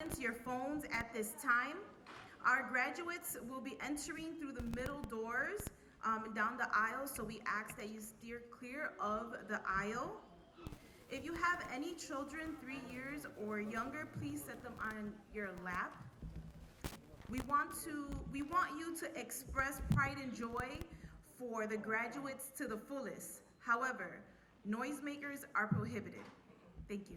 silence your phones at this time. Our graduates will be entering through the middle doors down the aisle, so we ask that you steer clear of the aisle. If you have any children 3 years or younger, please set them on your lap. We want you to express pride and joy for the graduates to the fullest. However, noisemakers are prohibited. Thank you.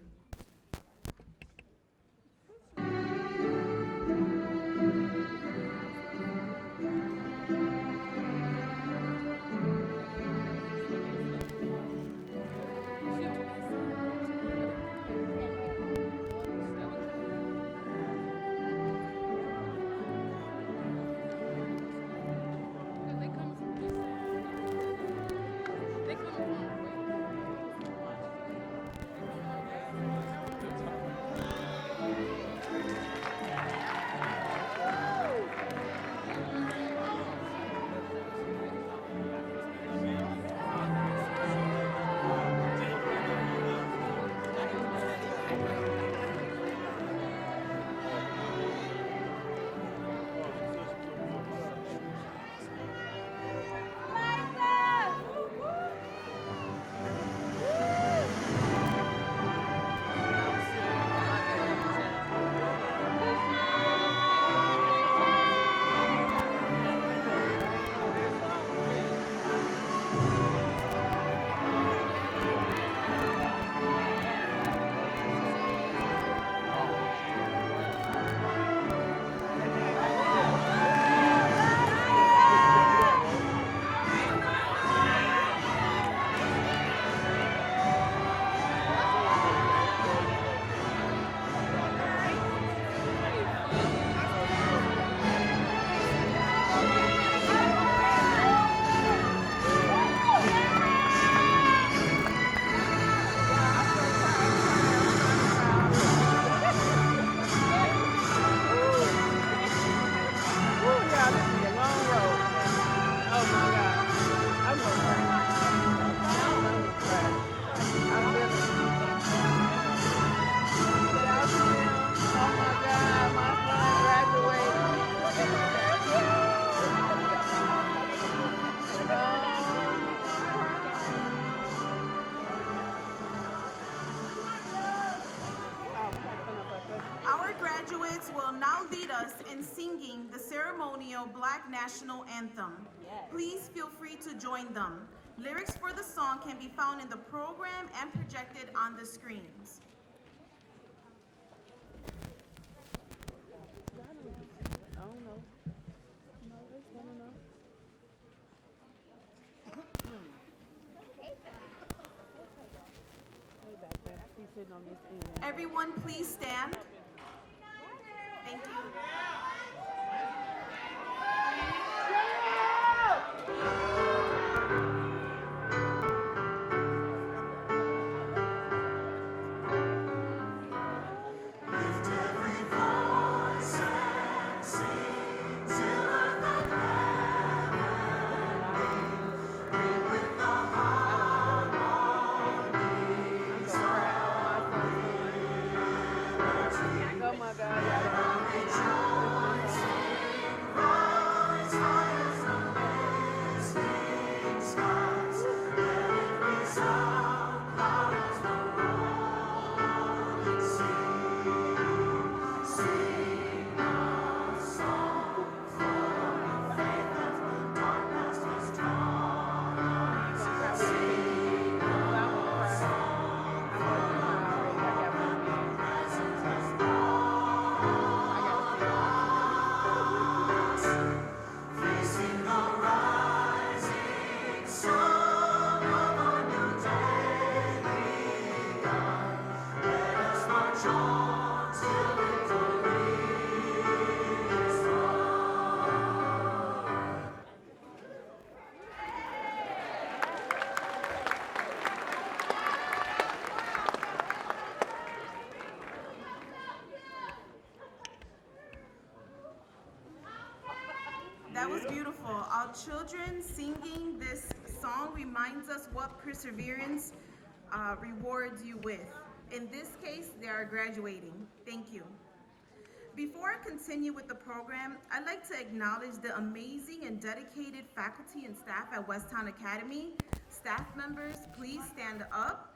Our graduates will now lead us in singing the ceremonial Black National Anthem. Please feel free to join them. Lyrics for the song can be found in the program and projected on the screens. Everyone, please stand. Thank you. That was beautiful. Our children singing this song reminds us what perseverance rewards you with. In this case, they are graduating. Thank you. Before I continue with the program, I'd like to acknowledge the amazing and dedicated faculty and staff at Westtown Academy. Staff members, please stand up.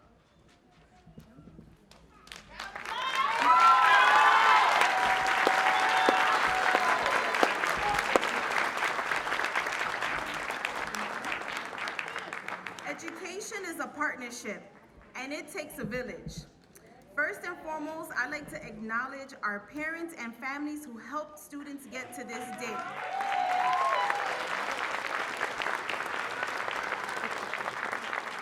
Education is a partnership, and it takes a village. First and foremost, I'd like to acknowledge our parents and families who helped students get to this day.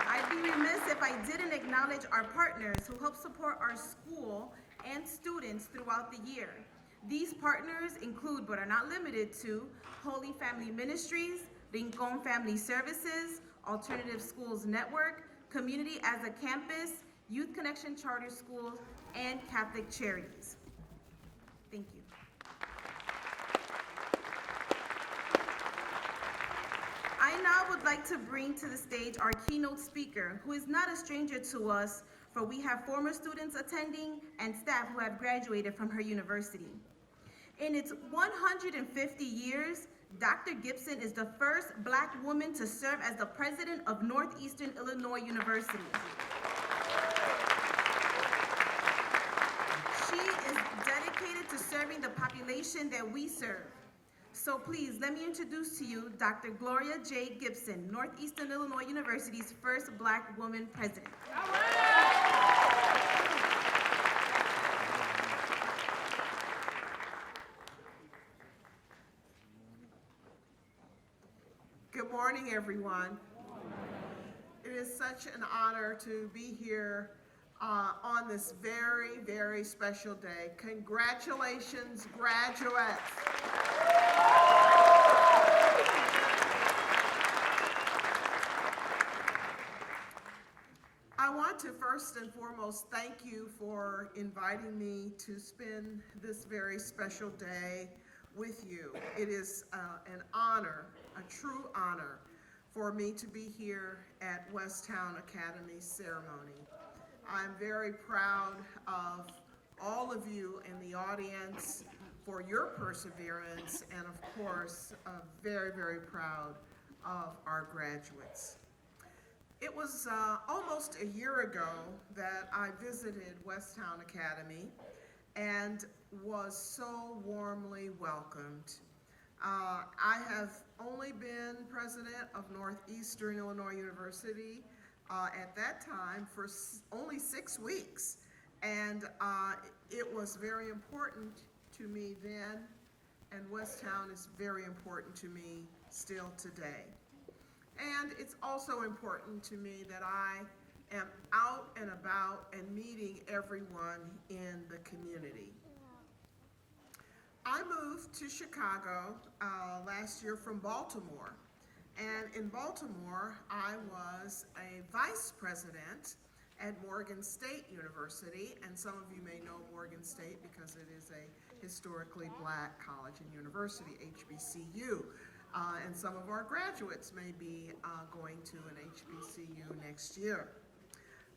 I'd be remiss if I didn't acknowledge our partners who help support our school and students throughout the year. These partners include, but are not limited to, Holy Family Ministries, Rincon Family Services, Alternative Schools Network, Community as a Campus, Youth Connection Charter Schools, and Catholic Charities. Thank you. I now would like to bring to the stage our keynote speaker, who is not a stranger to us, for we have former students attending and staff who have graduated from her university. In its 150 years, Dr. Gibson is the first Black woman to serve as the president of Northeastern Illinois University. She is dedicated to serving the population that we serve. So please, let me introduce to you Dr. Gloria J. Gibson, Northeastern Illinois University's first Black woman president. Good morning, everyone. It is such an honor to be here on this very, very special day. Congratulations, graduates. I want to first and foremost thank you for inviting me to spend this very special day with you. It is an honor, a true honor, for me to be here at Westtown Academy's ceremony. I'm very proud of all of you in the audience for your perseverance, and of course, very, very proud of our graduates. It was almost a year ago that I visited Westtown Academy and was so warmly welcomed. I have only been president of Northeastern Illinois University at that time for only 6 weeks, and it was very important to me then, and Westtown is very important to me still today. And it's also important to me that I am out and about and meeting everyone in the community. I moved to Chicago last year from Baltimore, and in Baltimore I was a vice president at Morgan State University, and some of you may know Morgan State because it is a historically Black college and university, HBCU. And some of our graduates may be going to an HBCU next year.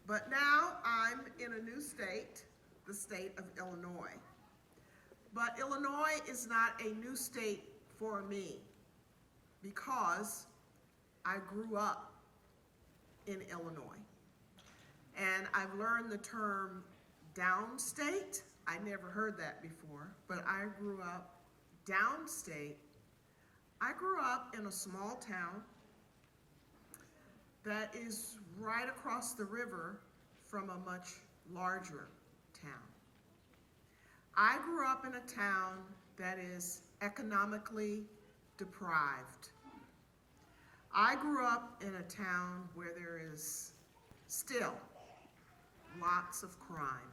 But now I'm in a new state, the state of Illinois. But Illinois is not a new state for me because I grew up in Illinois. And I've learned the term downstate. I never heard that before, but I grew up downstate. I grew up in a small town that is right across the river from a much larger town. I grew up in a town that is economically deprived. I grew up in a town where there is still lots of crime.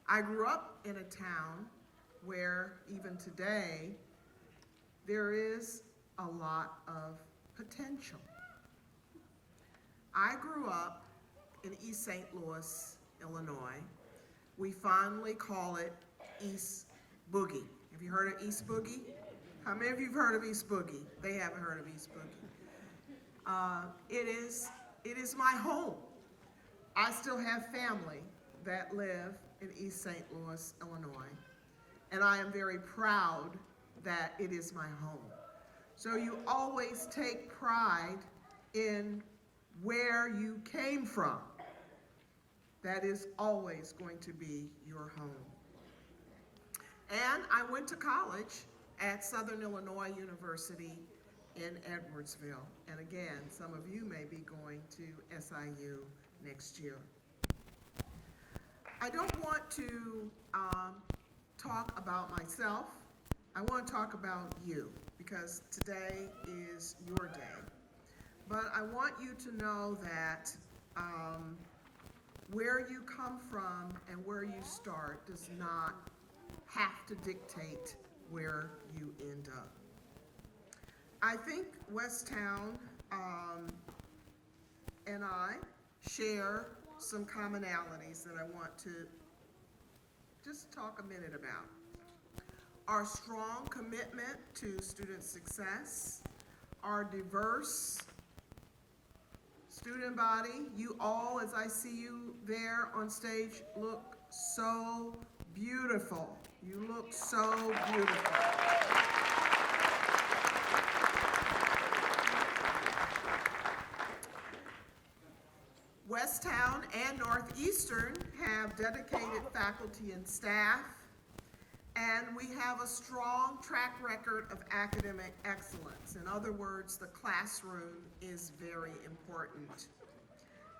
I grew up in a town where even today there is a lot of potential. I grew up in East St. Louis, Illinois. We fondly call it East Boogie. Have you heard of East Boogie? How many of you have heard of East Boogie? They haven't heard of East Boogie. It is my home. I still have family that live in East St. Louis, Illinois. and I am very proud that it is my home. So you always take pride in where you came from. That is always going to be your home. And I went to college at Southern Illinois University in Edwardsville. And again, some of you may be going to SIU next year. I don't want to talk about myself. I want to talk about you, because today is your day. But I want you to know that where you come from and where you start does not have to dictate where you end up. I think Westtown and I share some commonalities that I want to just talk a minute about. Our strong commitment to student success, our diverse student body. You all, as I see you there on stage, look so beautiful. You look so beautiful. Westtown and Northeastern have dedicated faculty and staff, and we have a strong track record of academic excellence. In other words, the classroom is very important.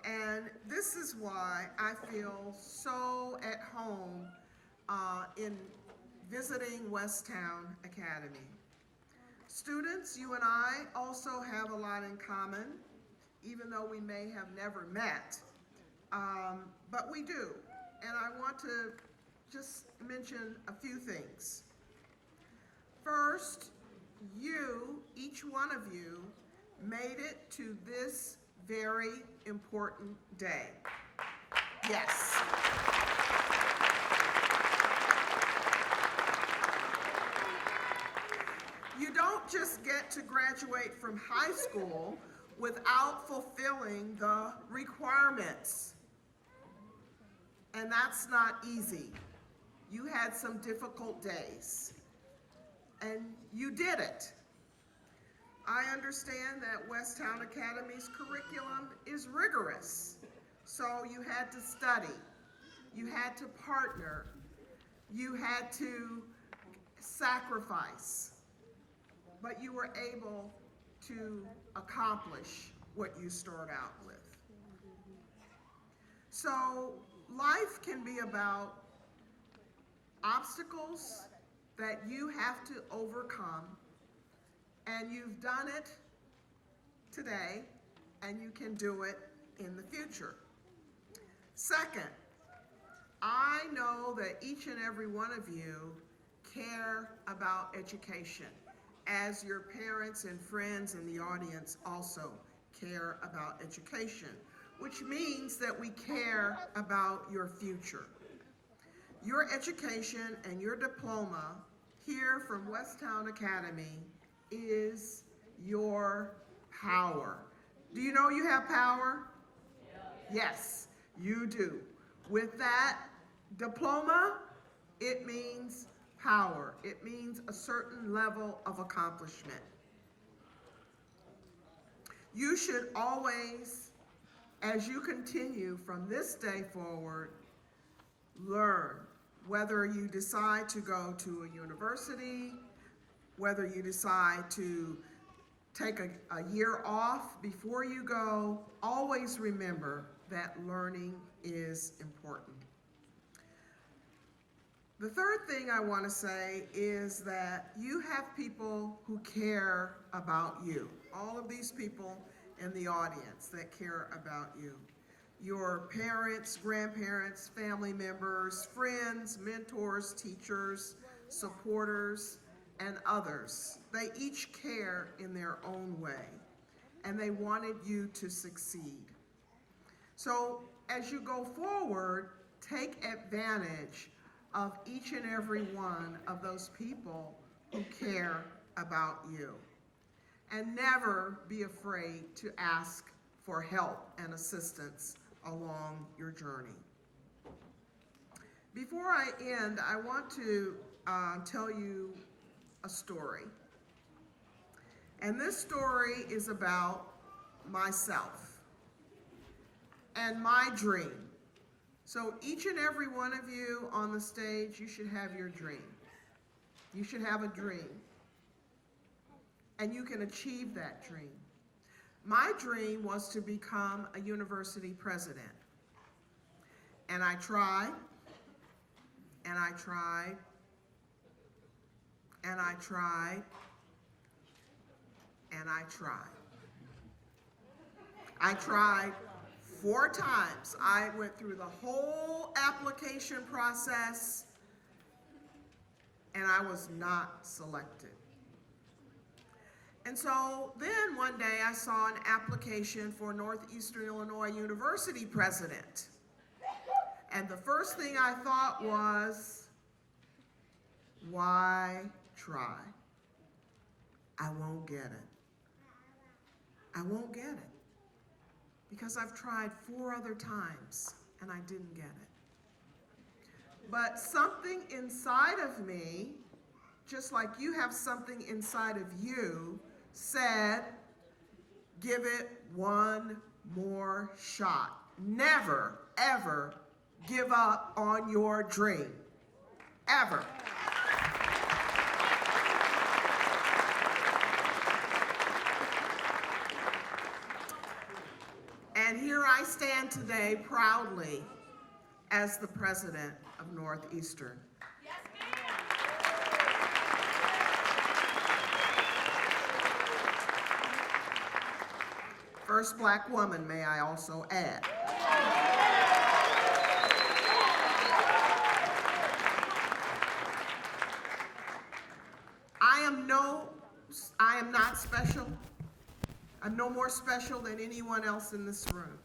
And this is why I feel so at home in visiting Westtown Academy. Students, you and I also have a lot in common, even though we may have never met, but we do. And I want to just mention a few things. First, you, each one of you, made it to this very important day. Yes. You don't just get to graduate from high school without fulfilling the requirements. And that's not easy. You had some difficult days, and you did it. I understand that Westtown Academy's curriculum is rigorous, so you had to study, you had to partner, you had to sacrifice, but you were able to accomplish what you start out with. So life can be about obstacles that you have to overcome, and you've done it today, and you can do it in the future. Second, I know that each and every one of you care about education, as your parents and friends in the audience also care about education, which means that we care about your future. Your education and your diploma here from Westtown Academy is your power. Do you know you have power? Yes, you do. With that diploma, it means power. It means a certain level of accomplishment. You should always, as you continue from this day forward, learn. Whether you decide to go to a university, whether you decide to take a year off before you go, always remember that learning is important. The third thing I want to say is that you have people who care about you. All of these people in the audience that care about you. Your parents, grandparents, family members, friends, mentors, teachers, supporters, and others. They each care in their own way, and they wanted you to succeed. So as you go forward, take advantage of each and every one of those people who care about you. And never be afraid to ask for help and assistance along your journey. Before I end, I want to tell you a story. And this story is about myself and my dream. So each and every one of you on the stage, you should have your dream. You should have a dream. And you can achieve that dream. My dream was to become a university president. And I tried, and I tried, and I tried, and I tried. I tried 4 times. I went through the whole application process, and I was not selected. And so then one day I saw an application for Northeastern Illinois University president. And the first thing I thought was, why try? I won't get it. I won't get it. Because I've tried 4 other times and I didn't get it. But something inside of me, just like you have something inside of you, said, give it one more shot. Never, ever give up on your dream. Ever. And here I stand today proudly as the president of Northeastern. First Black woman, may I also add. I am not special. I'm no more special than anyone else in this room.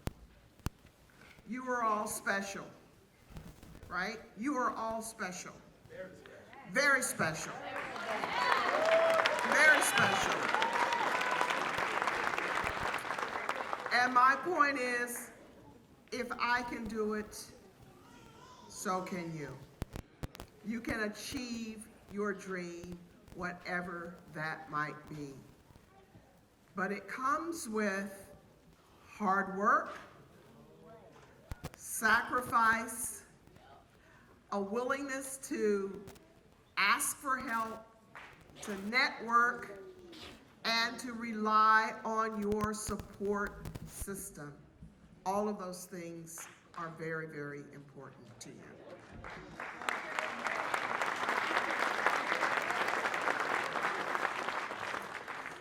You are all special, right? You are all special. Very special. Very special. And my point is, if I can do it, so can you. You can achieve your dream, whatever that might be. But it comes with hard work, sacrifice, a willingness to ask for help, to network, and to rely on your support system. All of those things are very, very important to you.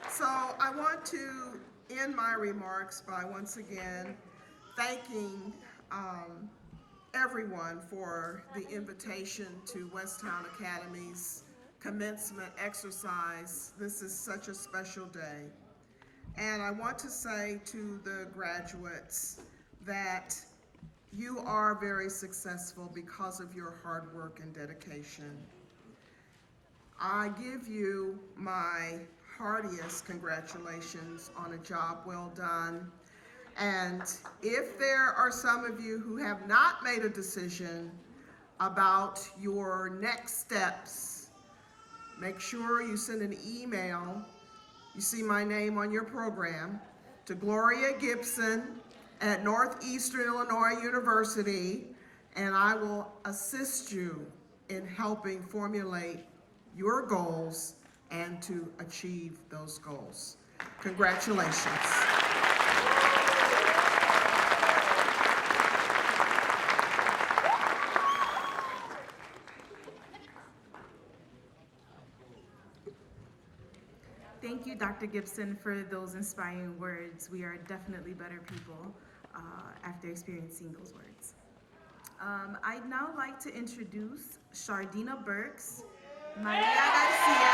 So I want to end my remarks by once again thanking everyone for the invitation to Westtown Academy's commencement exercise. This is such a special day. And I want to say to the graduates that you are very successful because of your hard work and dedication. I give you my heartiest congratulations on a job well done. And if there are some of you who have not made a decision about your next steps, make sure you send an email. You see my name on your program, to Gloria Gibson at Northeastern Illinois University, and I will assist you in helping formulate your goals and to achieve those goals. Congratulations. Thank you, Dr. Gibson, for those inspiring words. We are definitely better people after experiencing those words. I'd now like to introduce Shardina Burks, Maria Garcia,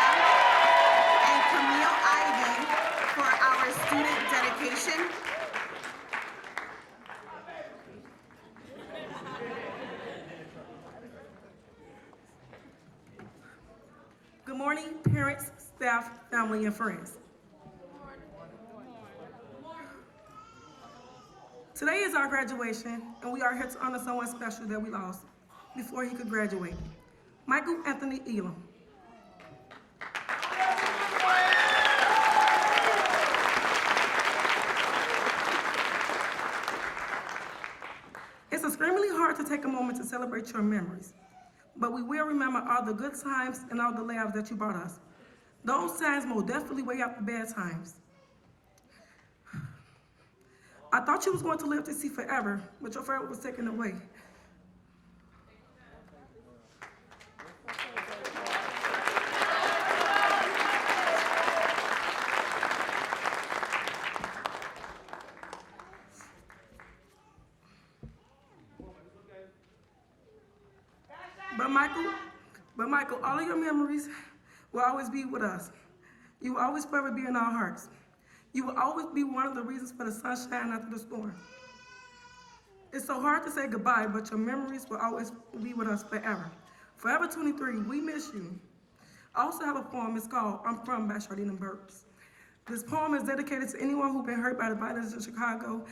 and Camille Ivy for our student dedication. Good morning, parents, staff, family, and friends. Today is our graduation, and we are here to honor someone special that we lost. before he could graduate. Michael Anthony Elam. It's extremely hard to take a moment to celebrate your memories, but we will remember all the good times and all the laughs that you brought us. Those times most definitely weigh out the bad times. I thought you was going to live to see forever, but your forever was taken away. But Michael, all of your memories will always be with us. You will always forever be in our hearts. You will always be one of the reasons for the sunshine after the storm. It's so hard to say goodbye, but your memories will always be with us forever. Forever 23, we miss you. I also have a poem, it's called I'm From by Shardina Burks. This poem is dedicated to anyone who's been hurt by the violence in Chicago.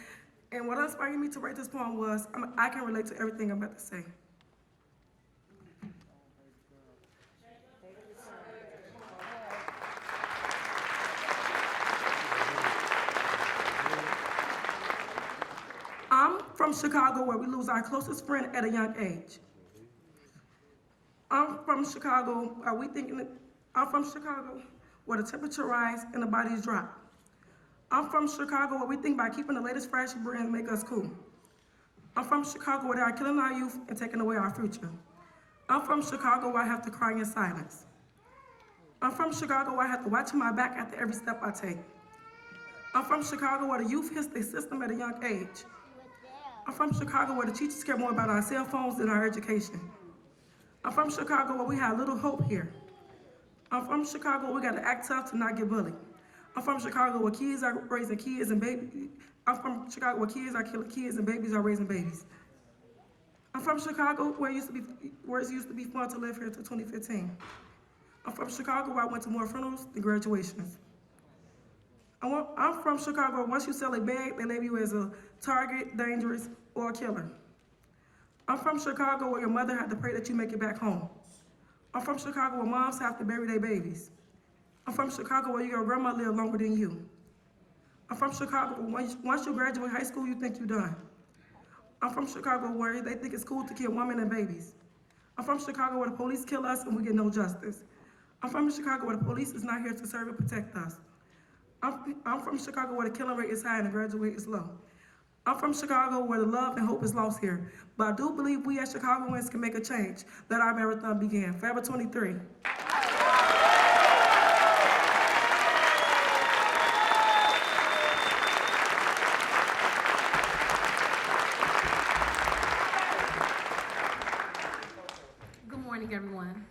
And what inspired me to write this poem was, I can relate to everything I'm about to say. I'm from Chicago, where we lose our closest friend at a young age. I'm from Chicago, I'm from Chicago, where the temperature rise and the bodies drop. I'm from Chicago, where we think by keeping the latest fashion brand make us cool. I'm from Chicago, where they are killing our youth and taking away our future. I'm from Chicago, where I have to cry in silence. I'm from Chicago, where I have to watch my back after every step I take. I'm from Chicago, where the youth hits the system at a young age. I'm from Chicago, where the teachers care more about our cell phones than our education. I'm from Chicago, where we have little hope here. I'm from Chicago, where we gotta act tough to not get bullied. I'm from Chicago, where kids are raising kids and babies. I'm from Chicago, where kids are killing kids and babies are raising babies. I'm from Chicago, where it used to be fun to live here until 2015. I'm from Chicago, where I went to more funerals than graduations. I'm from Chicago, where once you sell a bag, they label you as a target, dangerous, or a killer. I'm from Chicago, where your mother had to pray that you make it back home. I'm from Chicago, where moms have to bury their babies. I'm from Chicago, where your grandma lived longer than you. I'm from Chicago, where once you graduate high school, you think you're done. I'm from Chicago, where they think it's cool to kill women and babies. I'm from Chicago, where the police kill us and we get no justice. I'm from Chicago, where the police is not here to serve and protect us. I'm from Chicago, where the killing rate is high and the graduate rate is low. I'm from Chicago, where the love and hope is lost here. But I do believe we as Chicagoans can make a change. Let our marathon begin. Forever 23. Good morning, everyone.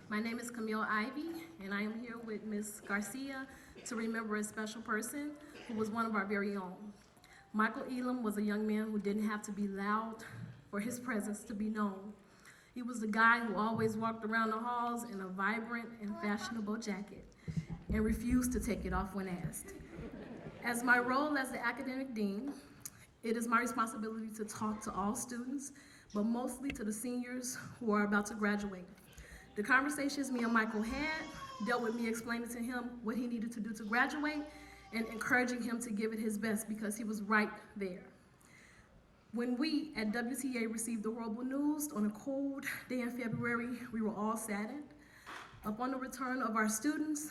My name is Camille Ivy, and I am here with Ms. Garcia to remember a special person who was one of our very own. Michael Elam was a young man who didn't have to be loud for his presence to be known. He was the guy who always walked around the halls in a vibrant and fashionable jacket and refused to take it off when asked. As my role as the academic dean, it is my responsibility to talk to all students, but mostly to the seniors who are about to graduate. The conversations me and Michael had dealt with me explaining to him what he needed to do to graduate and encouraging him to give it his best because he was right there. When we at WTA received the horrible news on a cold day in February, we were all saddened. Upon the return of our students,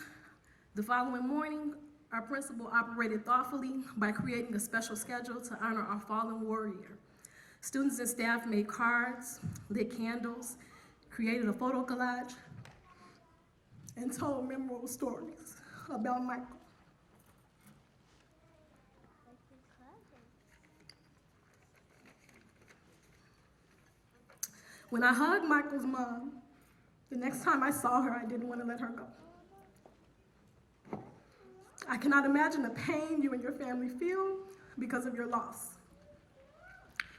the following morning, our principal operated thoughtfully by creating a special schedule to honor our fallen warrior. Students and staff made cards, lit candles, created a photo collage, and told memorable stories about Michael. When I hugged Michael's mom, the next time I saw her, I didn't want to let her go. I cannot imagine the pain you and your family feel because of your loss.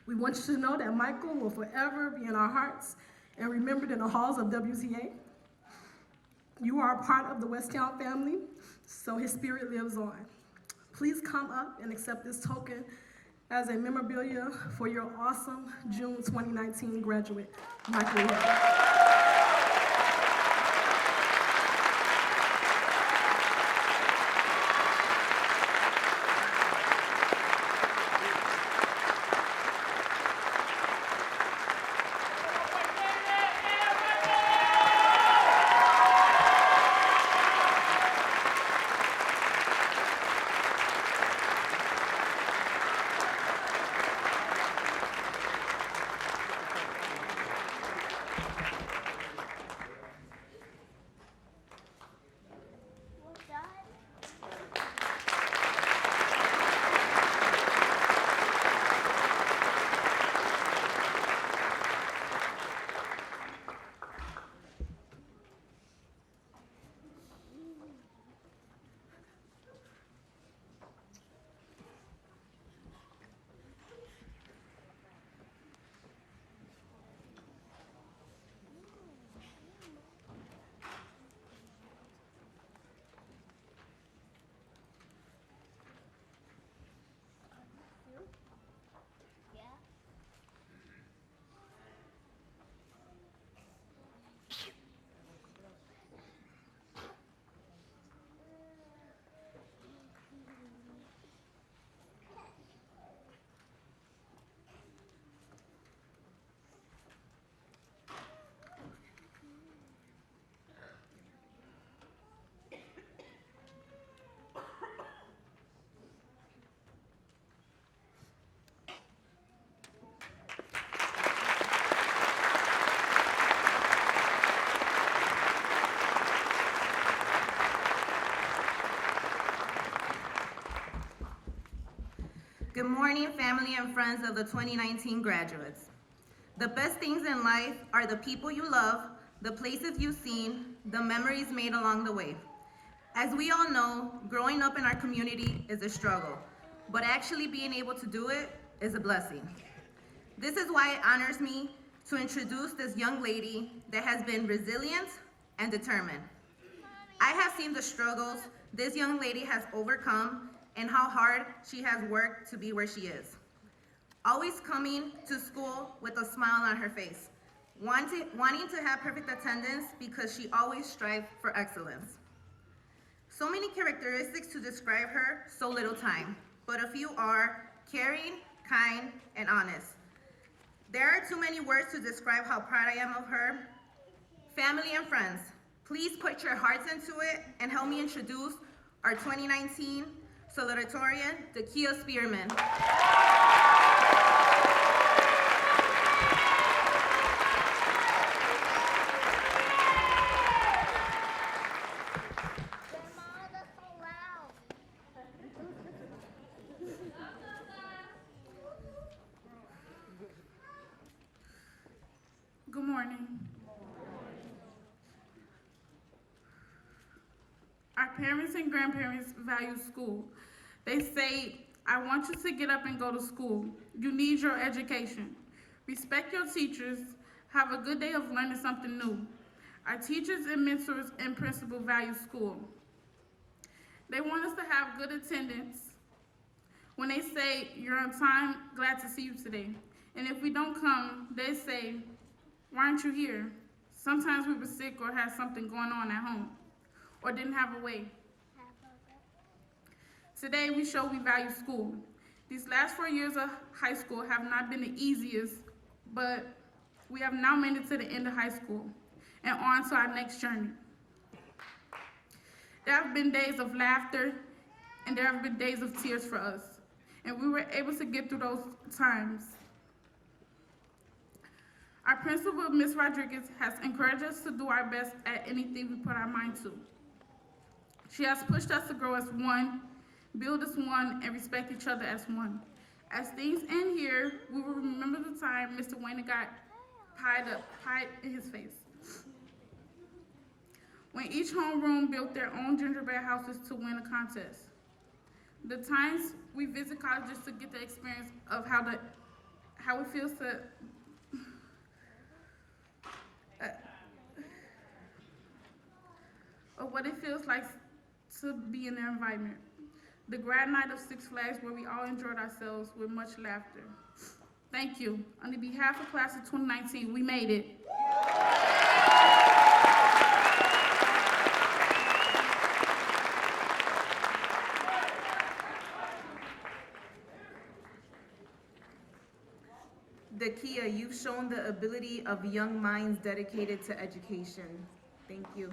We want you to know that Michael will forever be in our hearts and remembered in the halls of WTA. You are a part of the Westtown family, so his spirit lives on. Please come up and accept this token as a memorabilia for your awesome June 2019 graduate, Michael Hill. Good morning, family and friends of the 2019 graduates. The best things in life are the people you love, the places you've seen, the memories made along the way. As we all know, growing up in our community is a struggle, but actually being able to do it is a blessing. This is why it honors me to introduce this young lady that has been resilient and determined. I have seen the struggles this young lady has overcome and how hard she has worked to be where she is. Always coming to school with a smile on her face, wanting to have perfect attendance because she always strived for excellence. So many characteristics to describe her, so little time, but a few are caring, kind, and honest. There are too many words to describe how proud I am of her. Family and friends, please put your hearts into it and help me introduce our 2019 salutatorian, Dakia Spearman. Good morning. Our parents and grandparents value school. They say, I want you to get up and go to school. You need your education. Respect your teachers. Have a good day of learning something new. Our teachers and mentors and principal value school. They want us to have good attendance. When they say, you're on time, glad to see you today. And if we don't come, they say, why aren't you here? Sometimes we were sick or had something going on at home, or didn't have a way. Today, we show we value school. These last 4 years of high school have not been the easiest, but we have now made it to the end of high school and on to our next journey. There have been days of laughter, and there have been days of tears for us, and we were able to get through those times. Our principal, Ms. Rodriguez, has encouraged us to do our best at anything we put our mind to. She has pushed us to grow as one, build as one, and respect each other as one. As things end here, we will remember the time Mr. Wayne got pied in his face. When each homeroom built their own gingerbread houses to win a contest. The times we visit colleges to get the experience of how it feels to of what it feels like to be in their environment. the grad night of Six Flags where we all enjoyed ourselves with much laughter. Thank you. On behalf of class of 2019, we made it. Dakia, you've shown the ability of young minds dedicated to education. Thank you.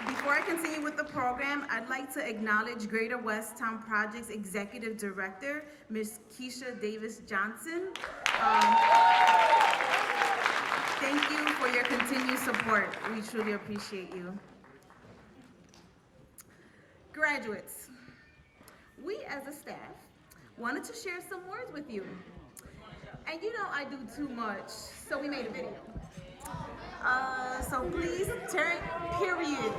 Before I continue with the program, I'd like to acknowledge Greater Westtown Project's Executive Director, Ms. Keisha Davis Johnson. Thank you for your continued support. We truly appreciate you. Graduates, we as a staff wanted to share some words with you. And you know I do too much, so we made a video. So please turn, period.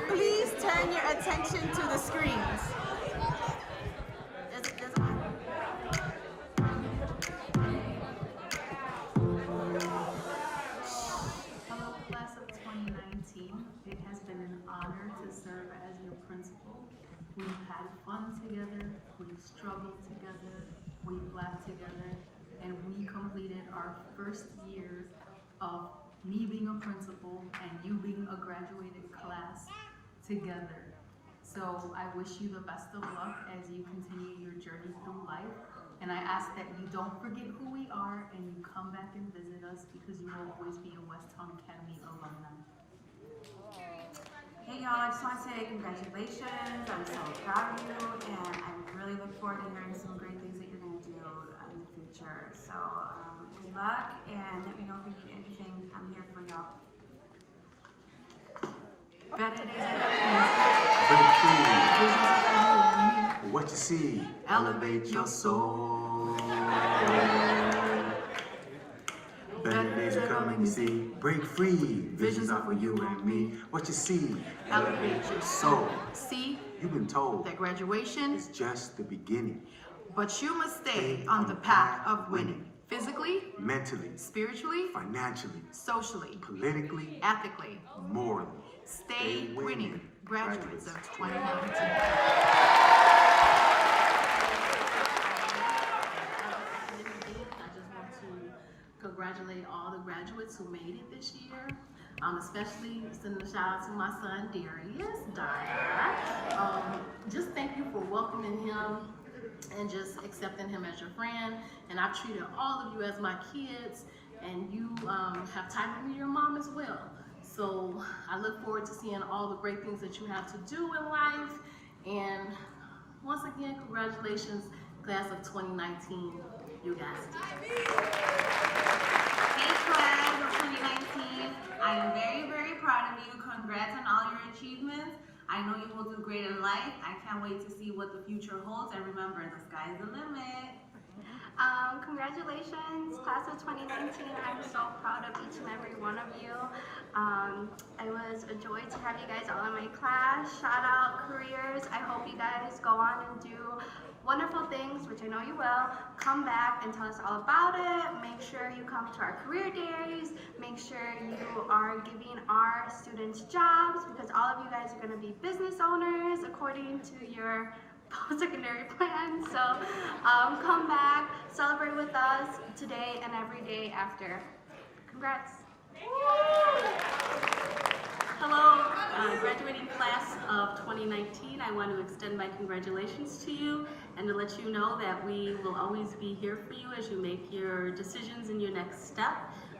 Please turn your attention to the screens. Hello, class of 2019. It has been an honor to serve as your principal. We've had fun together, we've struggled together, we've laughed together, and we completed our first year of me being a principal and you being a graduated class together. So I wish you the best of luck as you continue your journey through life. And I ask that you don't forget who we are and you come back and visit us because you will always be a Westtown Academy alumni. Hey y'all, I just want to say congratulations. I'm so proud of you and I really look forward to hearing some great things that you're going to do in the future. So good luck and let me know if you need anything. I'm here for y'all. What you see, elevate your soul. Better days are coming, you see. Break free, visions are for you and me. What you see, elevate your soul. See, You've been told that graduation, it's just the beginning. but you must stay on the path of winning. Physically, Mentally, spiritually, financially, socially, politically, ethically. morally. Stay winning, graduates of 2019. I just want to congratulate all the graduates who made it this year, especially sending a shout out to my son Darius, just thank you for welcoming him and just accepting him as your friend. And I've treated all of you as my kids, and you have titled me your mom as well. So I look forward to seeing all the great things that you have to do in life. And once again, congratulations, class of 2019. You guys did. Hey class of 2019, I am very, very proud of you. Congrats on all your achievements. I know you will do great in life. I can't wait to see what the future holds, and remember, the sky's the limit. Congratulations, class of 2019. I'm so proud of each and every one of you. It was a joy to have you guys all in my class. Shout out careers. I hope you guys go on and do wonderful things, which I know you will. Come back and tell us all about it. Make sure you come to our career days. Make sure you are giving our students jobs, because all of you guys are going to be business owners according to your post-secondary plan. So come back, celebrate with us today and every day after. Congrats. Hello, graduating class of 2019. I want to extend my congratulations to you and to let you know that we will always be here for you as you make your decisions in your next step.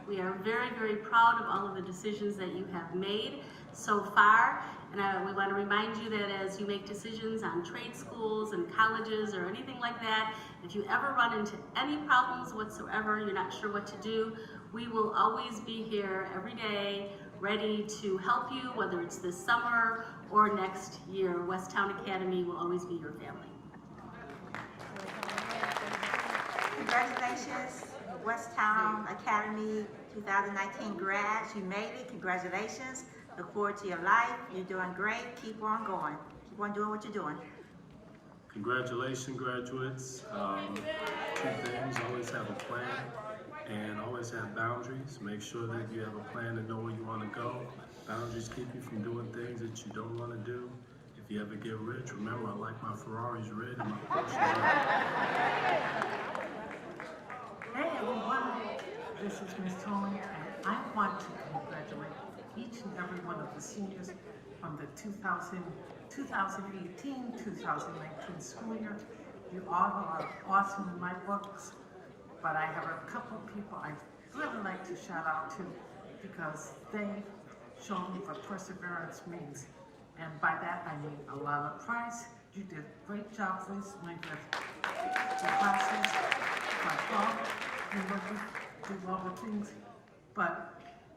We are very, very proud of all of the decisions that you have made so far. And we want to remind you that as you make decisions on trade schools and colleges or anything like that, if you ever run into any problems whatsoever, you're not sure what to do, we will always be here every day, ready to help you, whether it's this summer or next year. Westtown Academy will always be your family. Congratulations, Westtown Academy 2019 grads. You made it. Congratulations. Look forward to your life. You're doing great. Keep on going. Keep on doing what you're doing. Congratulations, graduates. Two things, always have a plan And always have boundaries. Make sure that you have a plan and know where you want to go. Boundaries keep you from doing things that you don't want to do. If you ever get rich, remember, I like my Ferraris red and my Porsche red. Hey everyone, this is Ms. Tony, and I want to congratulate each and every one of the seniors from the 2018-2019 school year. You all are awesome in my books, but I have a couple of people I really like to shout out to because they showed me what perseverance means. And by that I mean Alana Price. You did a great job recently with the classes. My fault, you know, we do all the things. But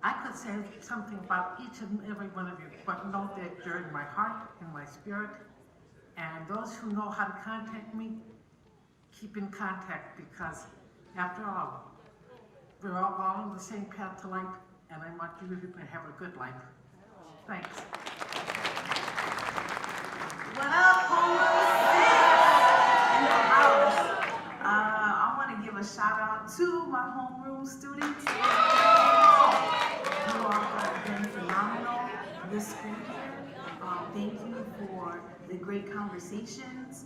I could say something about each and every one of you, but know that you're in my heart, in my spirit. And those who know how to contact me, keep in contact because after all, we're all on the same path to life, and I want you to have a good life. Thanks. What up, homeroom in the house? I want to give a shout out to my homeroom students. You all have been phenomenal this school year. Thank you for the great conversations,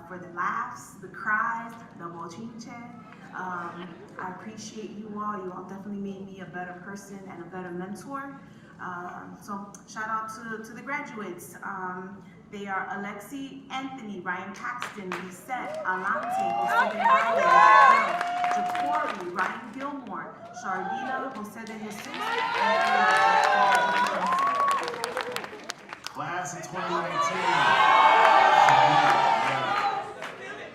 for the laughs, the cries, the bochinche. I appreciate you all. You all definitely made me a better person and a better mentor. So shout out to the graduates. They are Alexi, Anthony, Ryan Paxton, Lisette, Alante, Jose de Ryan, Japori, Ryan Gilmore, Shardina, Jose de Jesus, Class of 2019.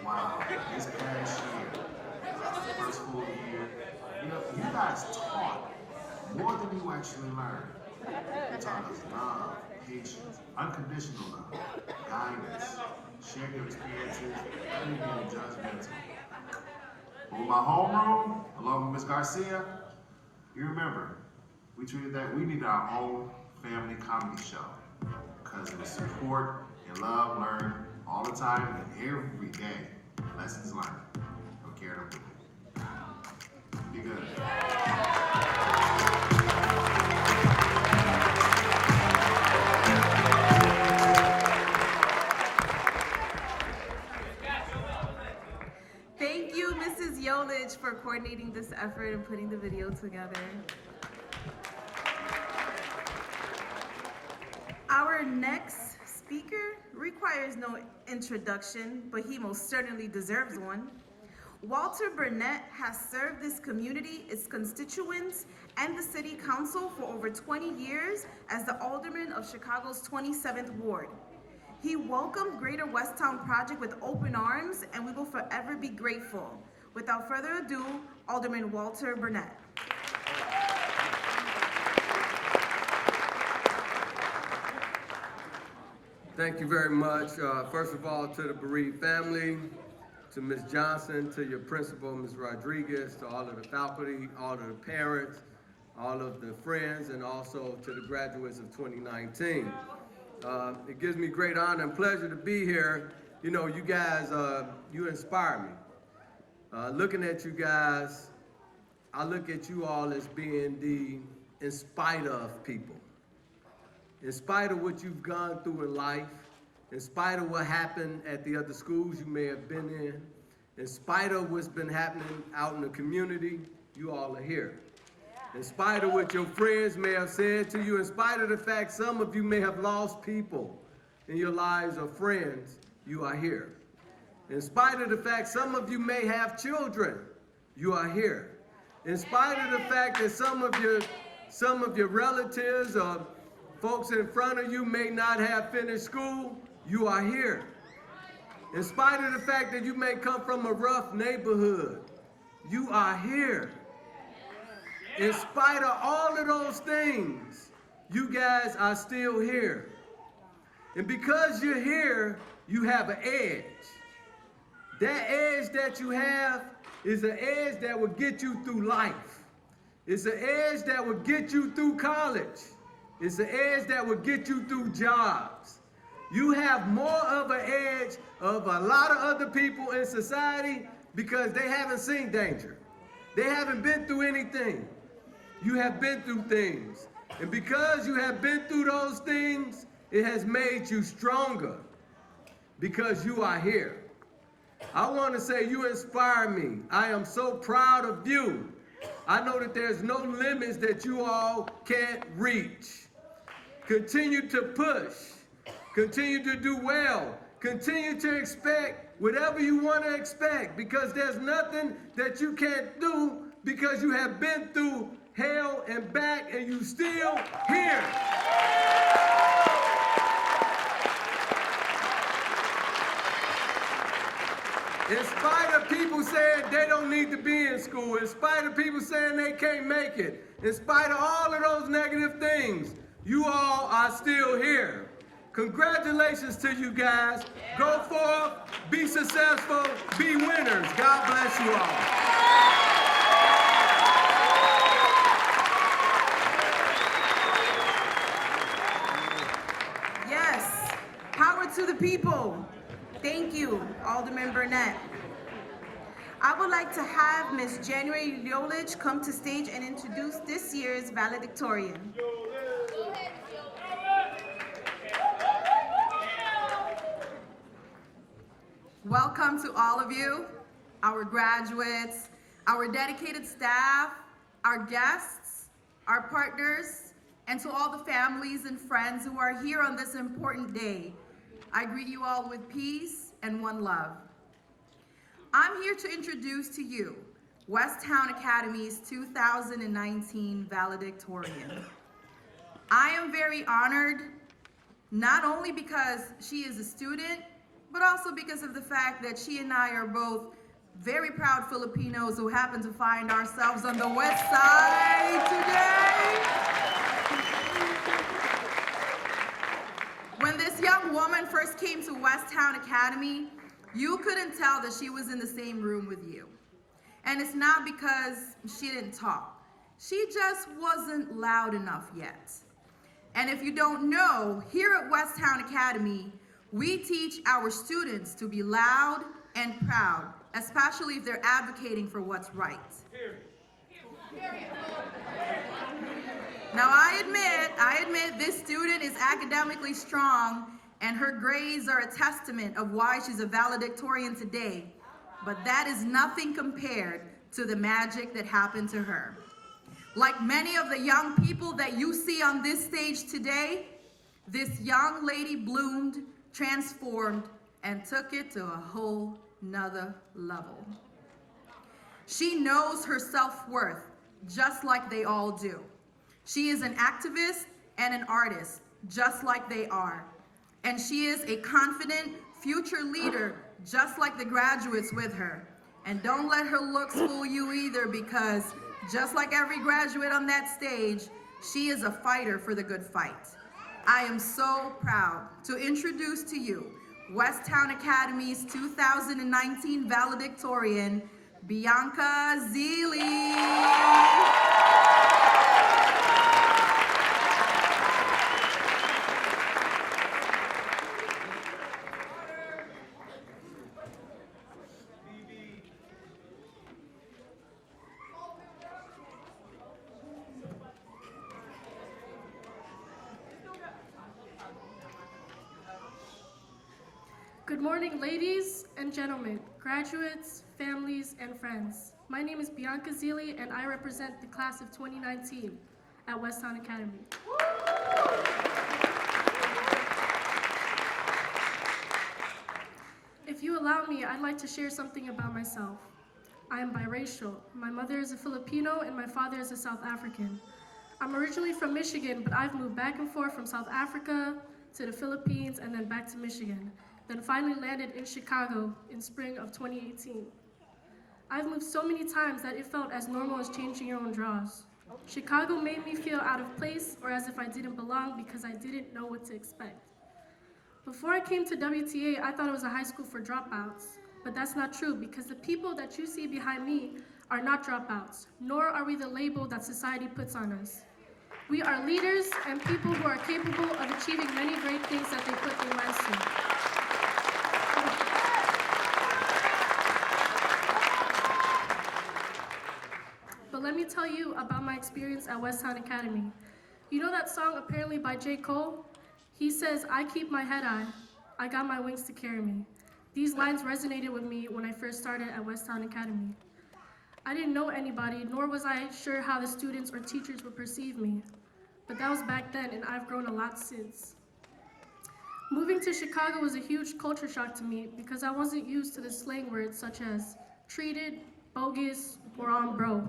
Wow, this past year, first full year, you guys taught more than you actually learned. You taught us love, patience, unconditional love, guidance, sharing your experiences, and being judgmental. But with my homeroom, along with Ms. Garcia, you remember, we needed our own family comedy show. Because it was support and love learned all the time and every day. Lessons learned. Don't care them. Be good. Thank you, Mrs. Yolich, for coordinating this effort and putting the video together. Our next speaker requires no introduction, but he most certainly deserves one. Walter Burnett has served this community, its constituents, and the City Council for over 20 years as the Alderman of Chicago's 27th Ward. He welcomed Greater Westtown Project with open arms, and we will forever be grateful. Without further ado, Alderman Walter Burnett. Thank you very much. First of all, to the bereaved family, to Ms. Johnson, to your principal, Ms. Rodriguez, to all of the faculty, all of the parents, all of the friends, and also to the graduates of 2019. It gives me great honor and pleasure to be here. You know, you guys, you inspire me. Looking at you guys, I look at you all as being the in spite of people. In spite of what you've gone through in life, in spite of what happened at the other schools you may have been in spite of what's been happening out in the community, you all are here. In spite of what your friends may have said to you, in spite of the fact some of you may have lost people in your lives or friends, you are here. In spite of the fact some of you may have children, you are here. In spite of the fact that some of your relatives or folks in front of you may not have finished school, you are here. In spite of the fact that you may come from a rough neighborhood, you are here. In spite of all of those things, you guys are still here. And because you're here, you have an edge. That edge that you have is an edge that will get you through life. It's an edge that will get you through college. It's an edge that will get you through jobs. You have more of an edge of a lot of other people in society because they haven't seen danger. They haven't been through anything. You have been through things. And because you have been through those things, it has made you stronger because you are here. I want to say you inspire me. I am so proud of you. I know that there's no limits that you all can't reach. Continue to push. Continue to do well. Continue to expect whatever you want to expect, because there's nothing that you can't do because you have been through hell and back and you still here. In spite of people saying they don't need to be in school, in spite of people saying they can't make it, in spite of all of those negative things, you all are still here. Congratulations to you guys. Go forth, be successful, be winners. God bless you all. Yes, power to the people. Thank you, Alderman Burnett. I would like to have Ms. January Yolich come to stage and introduce this year's valedictorian. Welcome to all of you, our graduates, our dedicated staff, our guests, our partners, and to all the families and friends who are here on this important day. I greet you all with peace and one love. I'm here to introduce to you Westtown Academy's 2019 valedictorian. I am very honored, not only because she is a student, but also because of the fact that she and I are both very proud Filipinos who happen to find ourselves on the West Side today. When this young woman first came to Westtown Academy, you couldn't tell that she was in the same room with you. And it's not because she didn't talk. She just wasn't loud enough yet. And if you don't know, here at Westtown Academy, we teach our students to be loud and proud, especially if they're advocating for what's right. Now I admit this student is academically strong and her grades are a testament of why she's a valedictorian today, but that is nothing compared to the magic that happened to her. Like many of the young people that you see on this stage today, this young lady bloomed, transformed, and took it to a whole nother level. She knows her self-worth, just like they all do. She is an activist and an artist, just like they are. And she is a confident future leader, just like the graduates with her. And don't let her looks fool you either, because just like every graduate on that stage, she is a fighter for the good fight. I am so proud to introduce to you Westtown Academy's 2019 valedictorian, Bianca Zealy. Good morning, ladies and gentlemen, graduates, families, and friends. My name is Bianca Zealy, and I represent the class of 2019 at Westtown Academy. If you allow me, I'd like to share something about myself. I am biracial. My mother is a Filipino, and my father is a South African. I'm originally from Michigan, but I've moved back and forth from South Africa to the Philippines and then back to Michigan. Then finally landed in Chicago in spring of 2018. I've moved so many times that it felt as normal as changing your own drawers. Chicago made me feel out of place or as if I didn't belong because I didn't know what to expect. Before I came to WTA, I thought it was a high school for dropouts, but that's not true because the people that you see behind me are not dropouts, nor are we the label that society puts on us. We are leaders and people who are capable of achieving many great things that they put their minds to. but let me tell you about my experience at Westtown Academy. You know that song apparently by J. Cole? He says, "I keep my head high. I got my wings to carry me." These lines resonated with me when I first started at Westtown Academy. I didn't know anybody, nor was I sure how the students or teachers would perceive me. But that was back then, and I've grown a lot since. Moving to Chicago was a huge culture shock to me because I wasn't used to the slang words such as treated, bogus, or on bro.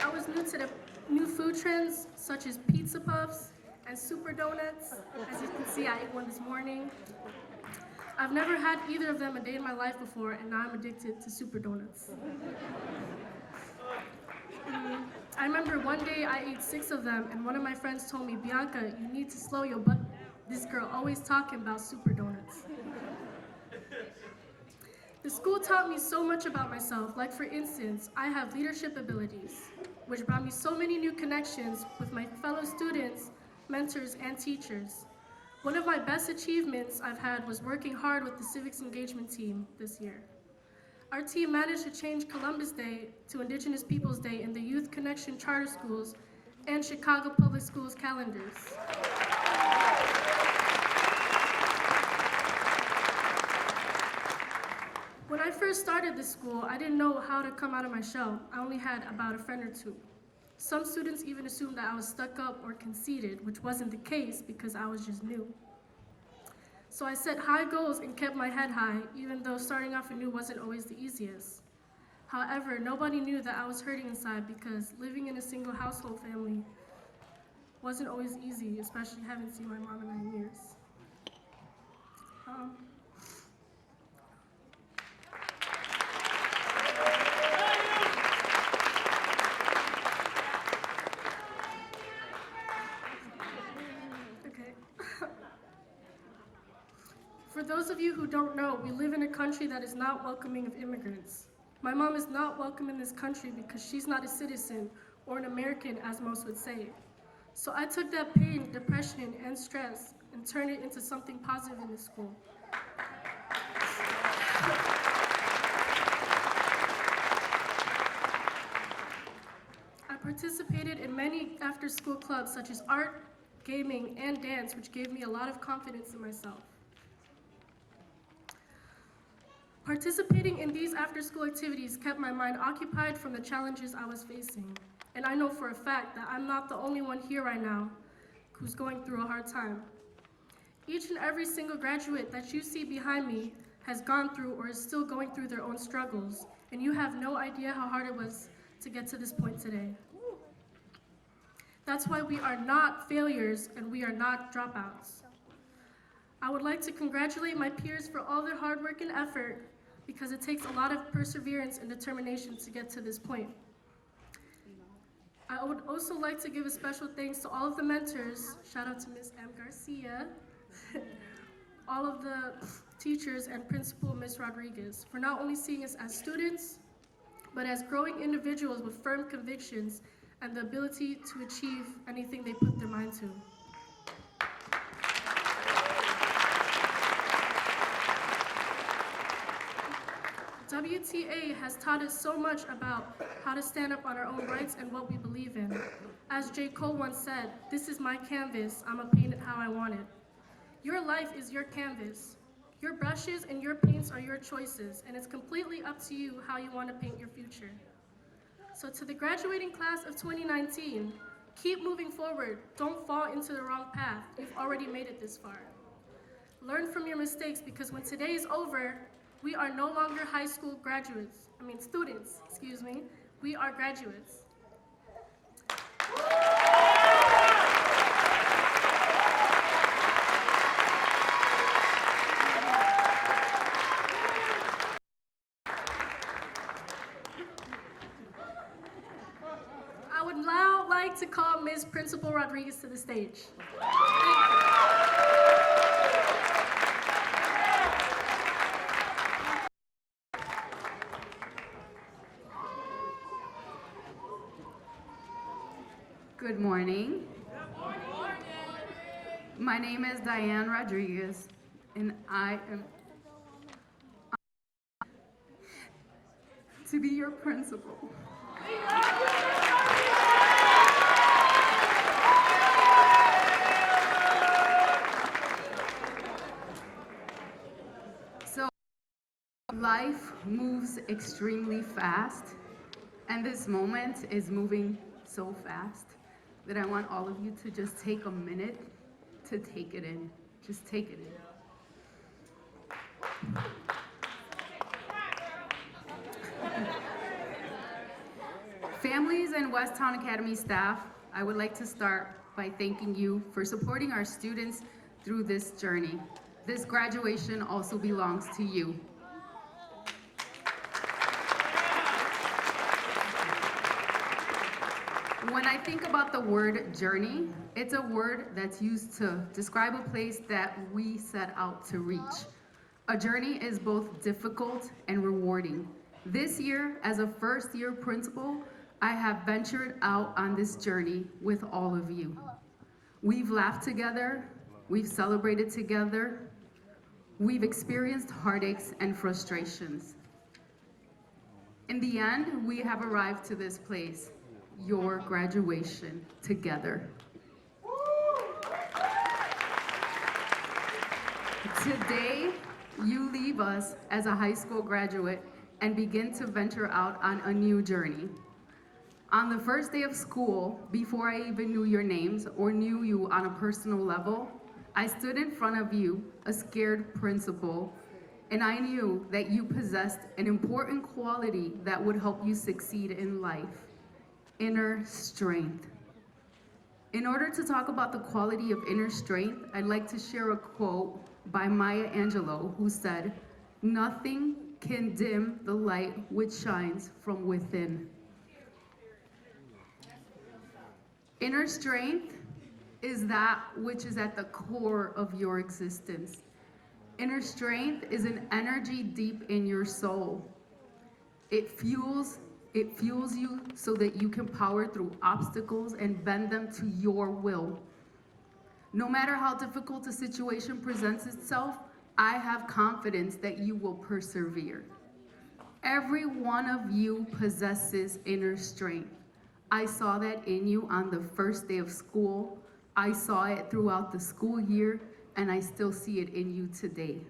I was new to the new food trends such as pizza puffs and super donuts. As you can see, I ate one this morning. I've never had either of them a day in my life before, and now I'm addicted to super donuts. I remember one day I ate 6 of them, and one of my friends told me, "Bianca, you need to slow your butt. This girl always talking about super donuts." The school taught me so much about myself. Like for instance, I have leadership abilities, which brought me so many new connections with my fellow students, mentors, and teachers. One of my best achievements I've had was working hard with the civics engagement team this year. Our team managed to change Columbus Day to Indigenous Peoples Day in the Youth Connection Charter Schools and Chicago Public Schools calendars. When I first started this school, I didn't know how to come out of my shell. I only had about a friend or 2. Some students even assumed that I was stuck up or conceited, which wasn't the case because I was just new. So I set high goals and kept my head high, even though starting off anew wasn't always the easiest. However, nobody knew that I was hurting inside because living in a single household family wasn't always easy, especially having seen my mom in 9 years. For those of you who don't know, we live in a country that is not welcoming of immigrants. My mom is not welcome in this country because she's not a citizen or an American, as most would say. So I took that pain, depression, and stress and turned it into something positive in this school. I participated in many after-school clubs such as art, gaming, and dance, which gave me a lot of confidence in myself. Participating in these after-school activities kept my mind occupied from the challenges I was facing. And I know for a fact that I'm not the only one here right now who's going through a hard time. Each and every single graduate that you see behind me has gone through or is still going through their own struggles, and you have no idea how hard it was to get to this point today. That's why we are not failures and we are not dropouts. I would like to congratulate my peers for all their hard work and effort because it takes a lot of perseverance and determination to get to this point. I would also like to give a special thanks to all of the mentors, shout out to Ms. M. Garcia, all of the teachers and principal, Ms. Rodriguez, for not only seeing us as students, but as growing individuals with firm convictions and the ability to achieve anything they put their mind to. WTA has taught us so much about how to stand up on our own rights and what we believe in. As J. Cole once said, "This is my canvas, I'ma paint it how I want it." Your life is your canvas. Your brushes and your paints are your choices, and it's completely up to you how you want to paint your future. So to the graduating class of 2019, keep moving forward. Don't fall into the wrong path. You've already made it this far. Learn from your mistakes because when today is over, we are no longer high school students, excuse me. We are graduates. I would now like to call Ms. Principal Rodriguez to the stage. Good morning. My name is Diane Rodriguez, and I am to be your principal. So, life moves extremely fast, and this moment is moving so fast that I want all of you to just take a minute to take it in. Just take it in. Families and Westtown Academy staff, I would like to start by thanking you for supporting our students through this journey. This graduation also belongs to you. When I think about the word journey, it's a word that's used to describe a place that we set out to reach. A journey is both difficult and rewarding. This year, as a first-year principal, I have ventured out on this journey with all of you. We've laughed together, we've celebrated together, we've experienced heartaches and frustrations. In the end, we have arrived to this place, your graduation together. Today, you leave us as a high school graduate and begin to venture out on a new journey. On the first day of school, before I even knew your names or knew you on a personal level, I stood in front of you, a scared principal, and I knew that you possessed an important quality that would help you succeed in life: inner strength. In order to talk about the quality of inner strength, I'd like to share a quote by Maya Angelou, who said, "Nothing can dim the light which shines from within." Inner strength is that which is at the core of your existence. Inner strength is an energy deep in your soul. It fuels you so that you can power through obstacles and bend them to your will. No matter how difficult a situation presents itself, I have confidence that you will persevere. Every one of you possesses inner strength. I saw that in you on the first day of school. I saw it throughout the school year, and I still see it in you today.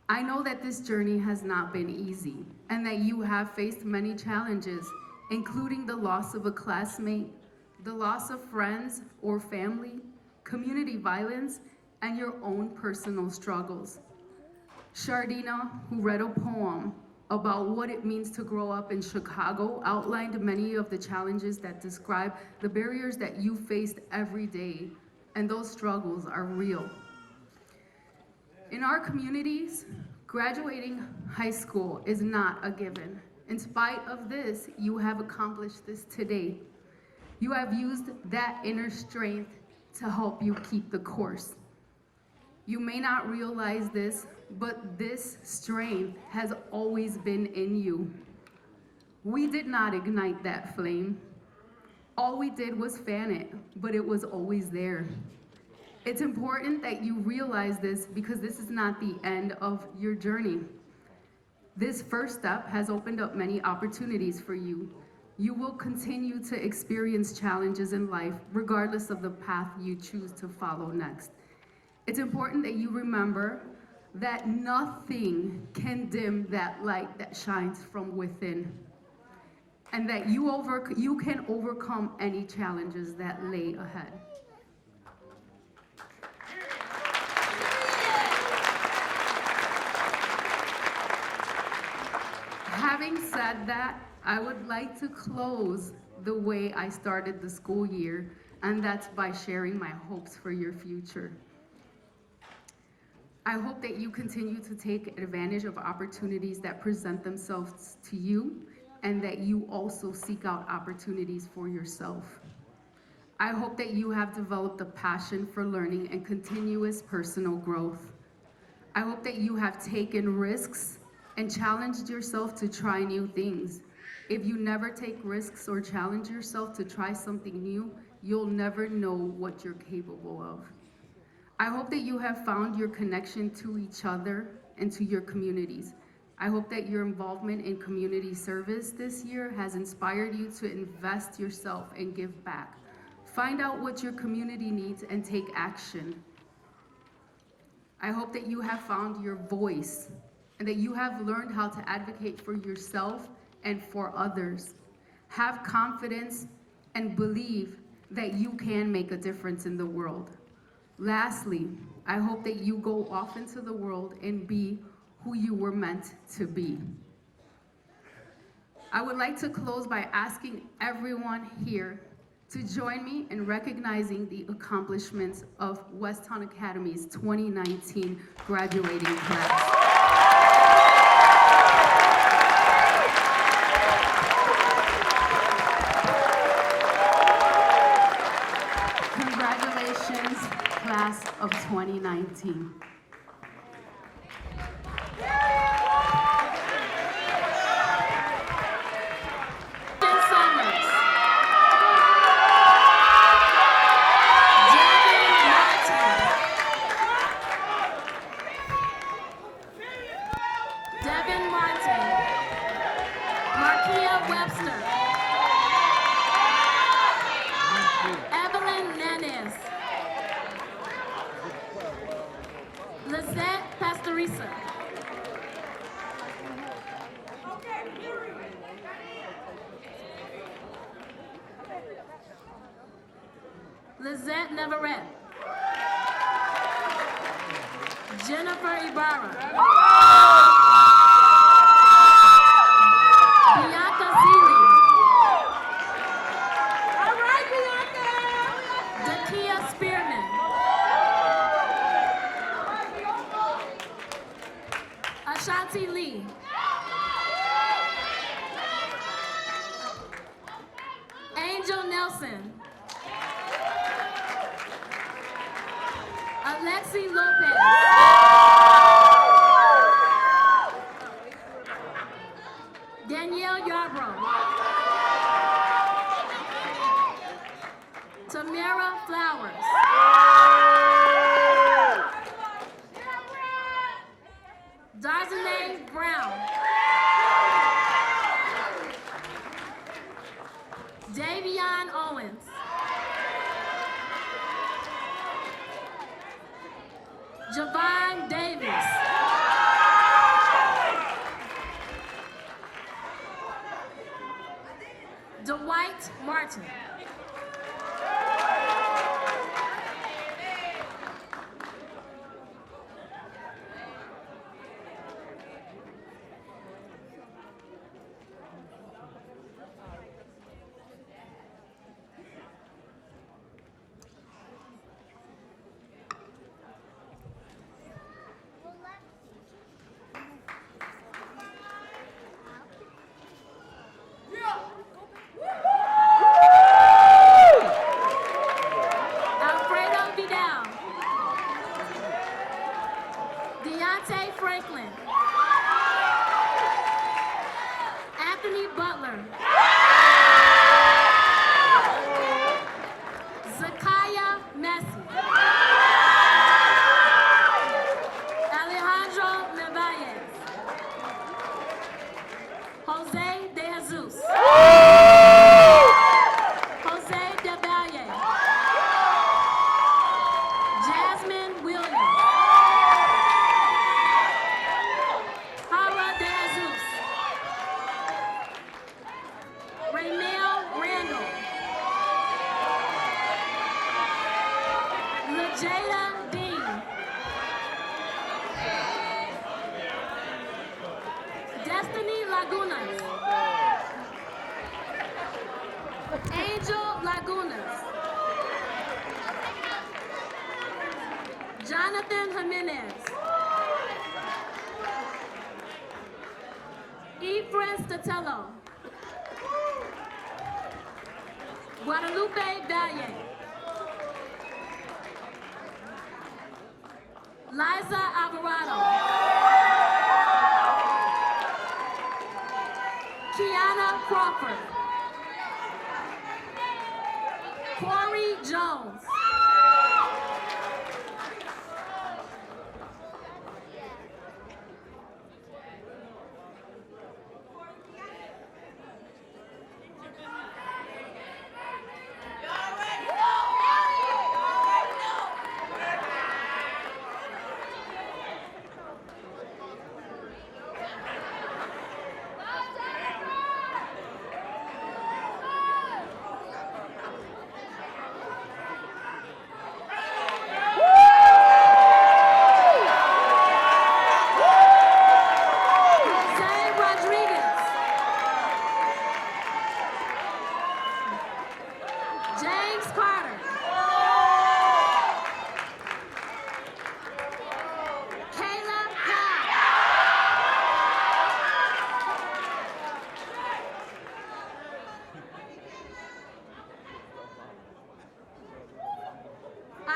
I know that this journey has not been easy, and that you have faced many challenges, including the loss of a classmate, the loss of friends or family, community violence, and your own personal struggles. Shardina, who read a poem about what it means to grow up in Chicago, outlined many of the challenges that describe the barriers that you faced every day, and those struggles are real. In our communities, graduating high school is not a given. In spite of this, you have accomplished this today. You have used that inner strength to help you keep the course. You may not realize this, but this strength has always been in you. We did not ignite that flame. All we did was fan it, but it was always there. It's important that you realize this because this is not the end of your journey. This first step has opened up many opportunities for you. You will continue to experience challenges in life regardless of the path you choose to follow next. It's important that you remember that nothing can dim that light that shines from within, and that you can overcome any challenges that lay ahead. Having said that, I would like to close the way I started the school year, and that's by sharing my hopes for your future. I hope that you continue to take advantage of opportunities that present themselves to you, and that you also seek out opportunities for yourself. I hope that you have developed a passion for learning and continuous personal growth. I hope that you have taken risks and challenged yourself to try new things. If you never take risks or challenge yourself to try something new, you'll never know what you're capable of. I hope that you have found your connection to each other and to your communities. I hope that your involvement in community service this year has inspired you to invest yourself and give back. Find out what your community needs and take action. I hope that you have found your voice and that you have learned how to advocate for yourself and for others. Have confidence and believe that you can make a difference in the world. Lastly, I hope that you go off into the world and be who you were meant to be. I would like to close by asking everyone here to join me in recognizing the accomplishments of Westtown Academy's 2019 graduating class. Congratulations, class of 2019. Devin Martin, Markia Webster, Evelyn Nanes, Lizette Pastoriza, Lizette Navarette, Jennifer Ibarra, Bianca Zeely. All right, Bianca. Dakia Spearman. Ashanti Lee. Angel Nelson. Alexi Lopez. Danielle Yarbrough. Tamara Flowers. Darzane Brown. Davion Owens. Javon Davis. Dwight Martin. Alfredo Vidal. Deontay Franklin. Anthony Butler. Zakaya Messi. Alejandro Nevaez. Jose De Jesus. Jose De Valle. Jasmine Williams. Hara De Jesus. Raymel Randall. Lajada Dean. Destiny Lagunas. Angel Lagunas. Jonathan Jimenez. Efren Statello. Guadalupe Valle. Liza Alvarado. Kiana Crawford. Corey Jones.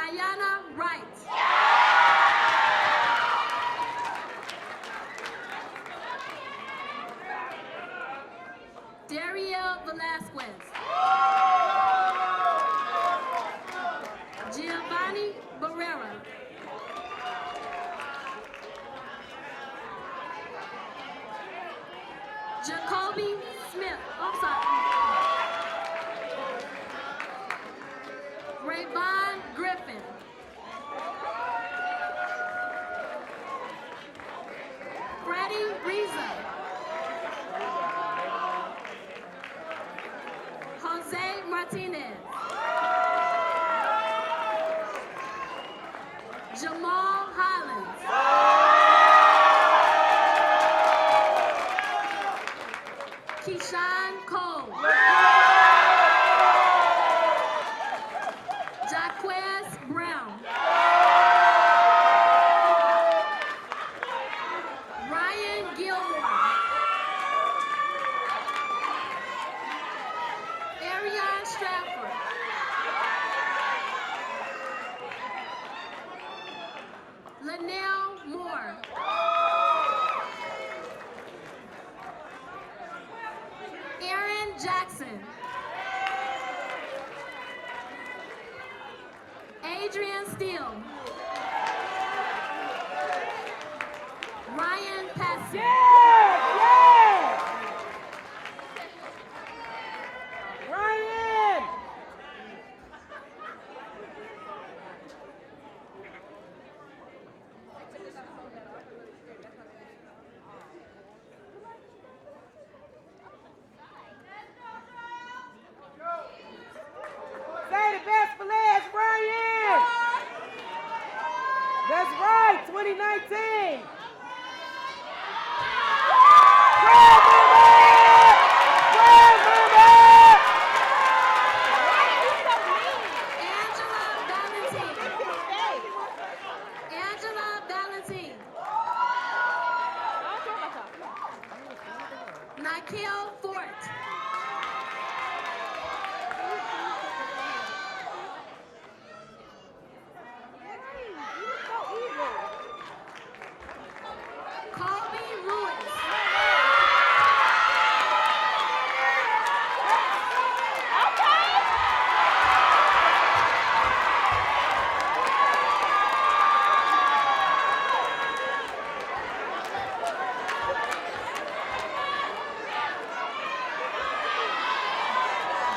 Diana Wright. Dariel Velasquez. Giovanni Barrera. Jacoby Smith. I'm sorry. Rayvon Griffin. Freddie Reza. Jose Martinez. Jamal Highlands. Keyshawn Cole. Jaquez Brown. Ryan Gilmore. Arion Stratford. Linnell Moore. Aaron Jackson. Adrian Steele. Ryan Passy. Ryan! Say the best for last, Ryan! That's right, 2019! Angela Valentine. Nikhil Fort. Colby Ruiz.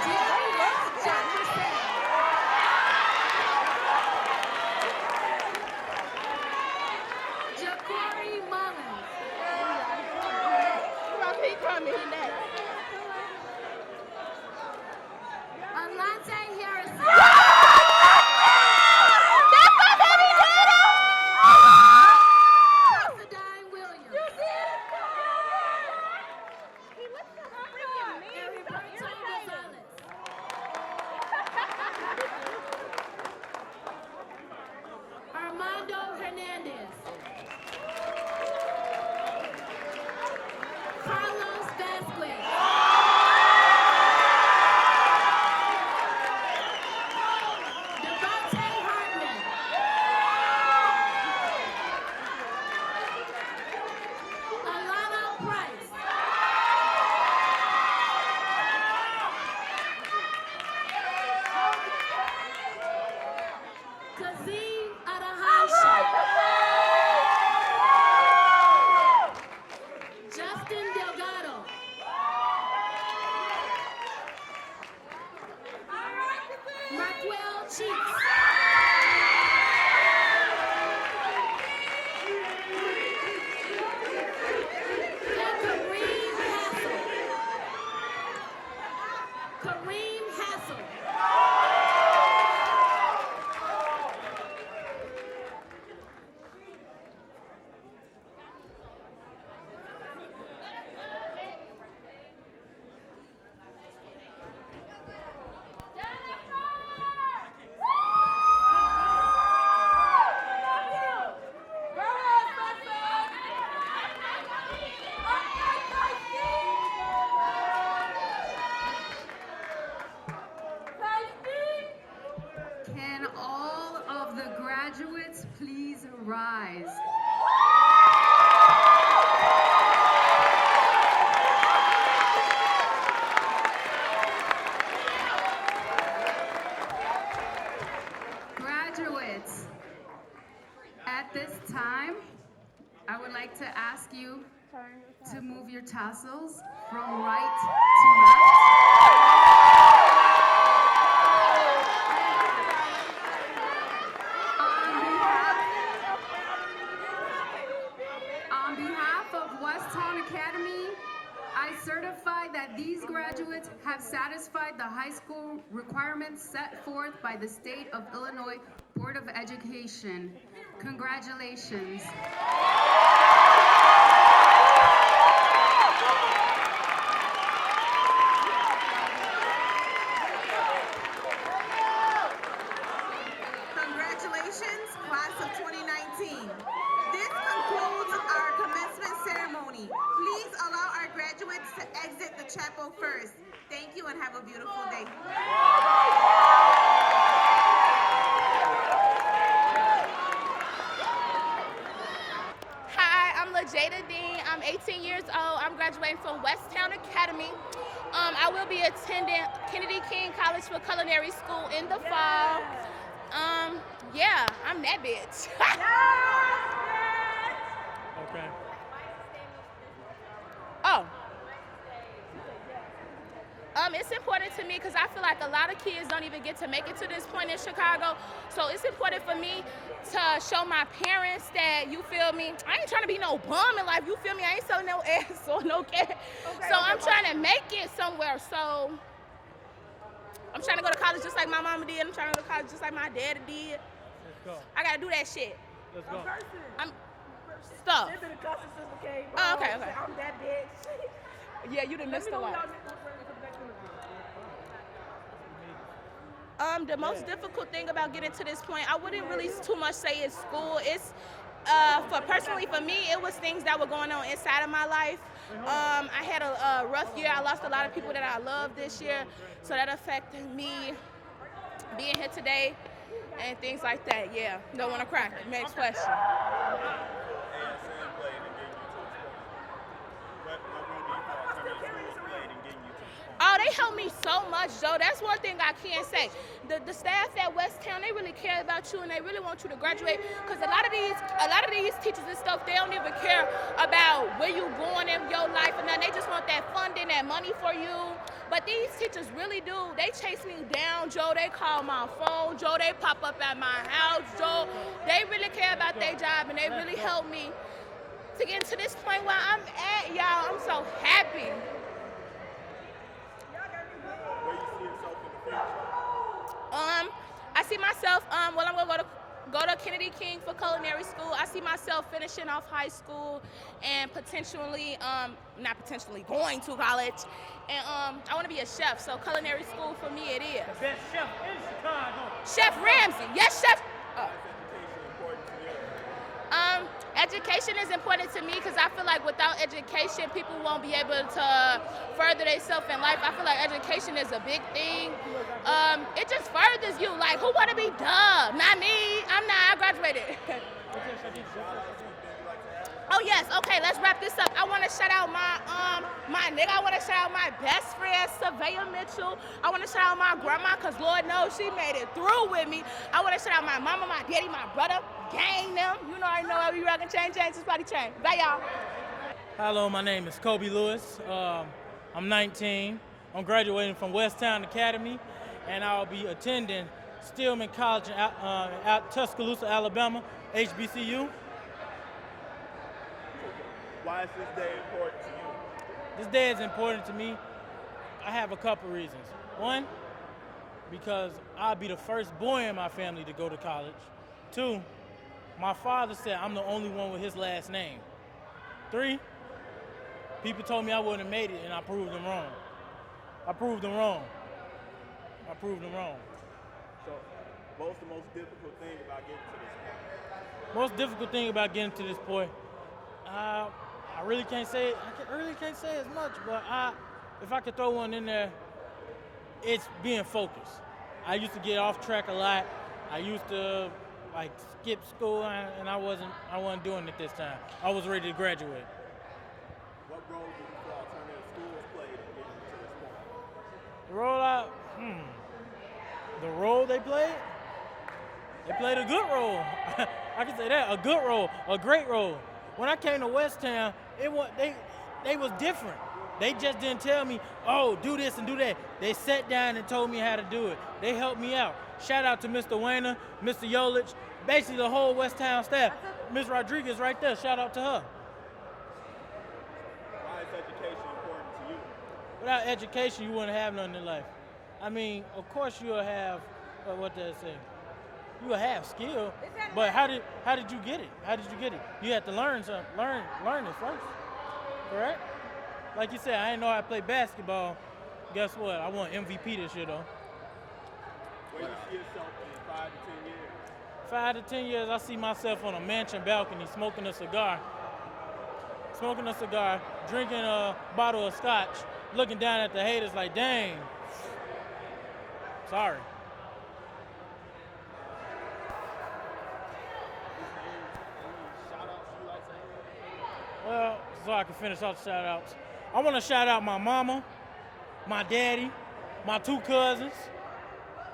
Darius Jefferson. Ja'Cory Mullins. Alante Harrison. Considine Williams. Heriberto Gonzalez. Armando Hernandez. Carlos Vasquez. Devontae Hartman. Alana Price. Kazim Adahashi. Justin Delgado. Marquel Cheeks. And Kareem Hassel. Kareem Hassel. rise. Graduates, at this time, I would like to ask you to move your tassels from right to left. On behalf of Westtown Academy, I certify that these graduates have satisfied the high school requirements set forth by the State of Illinois Board of Education. Congratulations. Congratulations, class of 2019. This concludes our commencement ceremony. Please allow our graduates to exit the chapel first. Thank you and have a beautiful day. Hi, I'm LaJada Dean. I'm 18 years old. I'm graduating from Westtown Academy. I will be attending Kennedy King College for Culinary School in the fall. Yeah, I'm that bitch. Okay. Oh. It's important to me because I feel like a lot of kids don't even get to make it to this point in Chicago. So it's important for me to show my parents that, you feel me, I ain't trying to be no bum in life, you feel me? I ain't selling no ass or no cash. So I'm trying to make it somewhere. So I'm trying to go to college just like my mama did. I'm trying to go to college just like my daddy did. Let's go. I gotta do that shit. Let's go. I'm stuff. Oh, okay. I'm that bitch. Yeah, you done missed a lot. The most difficult thing about getting to this point, I wouldn't really too much say it's school. It's personally for me, it was things that were going on inside of my life. I had a rough year. I lost a lot of people that I loved this year, so that affected me being here today and things like that. Yeah, don't want to cry. Next question. Oh, they helped me so much, Joe. That's one thing I can't say. The staff at Westtown, they really care about you and they really want you to graduate. Because a lot of these teachers and stuff, they don't even care about where you going in your life and nothing. They just want that funding, that money for you. But these teachers really do. They chase me down, Joe. They call my phone, Joe. They pop up at my house, Joe. They really care about their job and they really help me to get to this point where I'm at, y'all. I'm so happy. I see myself, I'm gonna go to Kennedy King for culinary school. I see myself finishing off high school and potentially, not potentially, going to college. And I wanna be a chef, so culinary school for me it is. The best chef in Chicago. Chef Ramsay, yes, Chef. Education is important to me because I feel like without education, people won't be able to further themselves in life. I feel like education is a big thing. It just furthers you. Like, who want to be dumb? Not me. I'm not. I graduated. Oh, yes. Okay, let's wrap this up. I want to shout out my nigga. I want to shout out my best friend, Savaya Mitchell. I want to shout out my grandma because Lord knows she made it through with me. I want to shout out my mama, my daddy, my brother, gang them. You know I know how we rockin' chain, this body chain. Bye, y'all. Hello, my name is Kobe Lewis. I'm 19. I'm graduating from Westtown Academy, and I'll be attending Stillman College at Tuscaloosa, Alabama, HBCU. Why is this day important to you? This day is important to me. I have a couple reasons. One, because I'll be the first boy in my family to go to college. Two, my father said I'm the only one with his last name. Three, people told me I wouldn't have made it, and I proved them wrong. I proved them wrong. So, what's the most difficult thing about getting to this point? Most difficult thing about getting to this point, I really can't say it. I really can't say as much, but if I could throw one in there, it's being focused. I used to get off track a lot. I used to like skip school, and I wasn't doing it this time. I was ready to graduate. What role do you feel alternative schools played in getting you to this point? The role the role they played a good role. I can say that, a good role, a great role. When I came to Westtown, they was different. They just didn't tell me, oh, do this and do that. They sat down and told me how to do it. They helped me out. Shout out to Mr. Wayner, Mr. Yolich, basically the whole Westtown staff. Ms. Rodriguez right there, shout out to her. Why is education important to you? Without education, you wouldn't have nothing in life. I mean, of course you'll have, what did I say? You'll have skill, but how did you get it? How did you get it? You had to learn something, learn it first, correct? Like you said, I didn't know how to play basketball. Guess what? I won MVP this year, though. Where do you see yourself in 5 to 10 years? 5 to 10 years, I see myself on a mansion balcony smoking a cigar, drinking a bottle of scotch, looking down at the haters like, dang, sorry. Well, so I can finish off the shout outs. I want to shout out my mama, my daddy, my 2 cousins.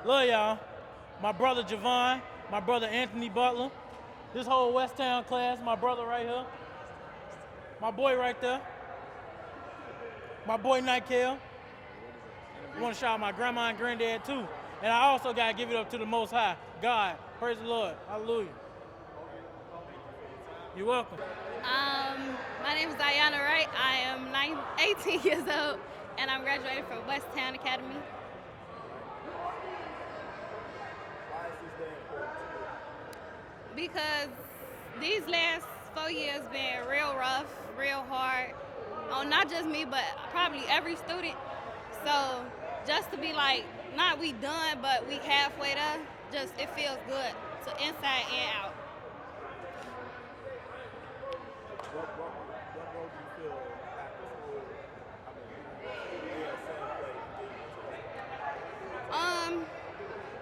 Love y'all. My brother Javon, my brother Anthony Butler. This whole Westtown class, my brother right here. My boy right there. My boy Nikel. I want to shout out my grandma and granddad too. And I also got to give it up to the Most High, God. Praise the Lord. Hallelujah. You're welcome. My name is Diana Wright. I am 18 years old, and I'm graduating from Westtown Academy. Why is this day important to you? Because these last 4 years been real rough, real hard on not just me, but probably every student. So just to be like, not we done, but we halfway there, just it feels good, so inside and out. What role do you feel after school,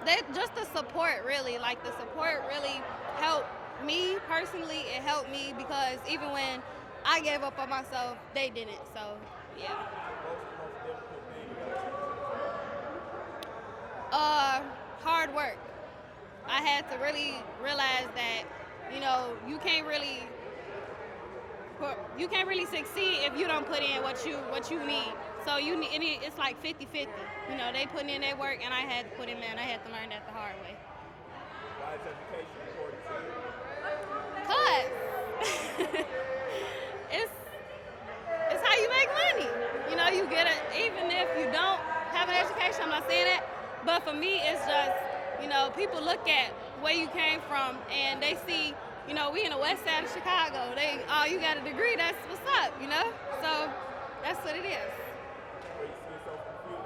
They just the support really, like the support really helped me personally. It helped me because even when I gave up on myself, they didn't. So yeah. Hard work. I had to really realize that, you know, you can't really succeed if you don't put in what you need. So you need, it's like 50-50. You know, they put in their work, and I had to put in there, and I had to learn that the hard way. Why is education important to you? Cause it's how you make money. You know, you get it even if you don't have an education. I'm not saying that, but for me, it's just, you know, people look at where you came from, and they see, you know, we in the west side of Chicago. You got a degree, that's what's up, you know? So that's what it is. Where you see yourself in the future?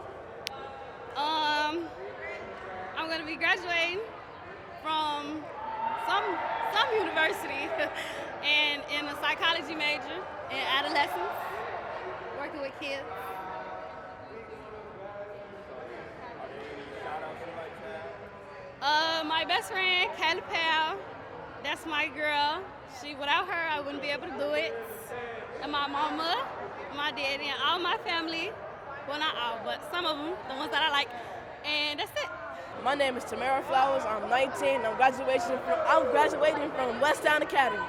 I'm gonna be graduating from some university and in a psychology major in adolescence, working with kids. My best friend, Callie Powell, that's my girl. Without her, I wouldn't be able to do it. And my mama, my daddy, and all my family. Well, not all, but some of them, the ones that I like. And that's it. My name is Tamara Flowers. I'm 19. I'm graduating from Westtown Academy.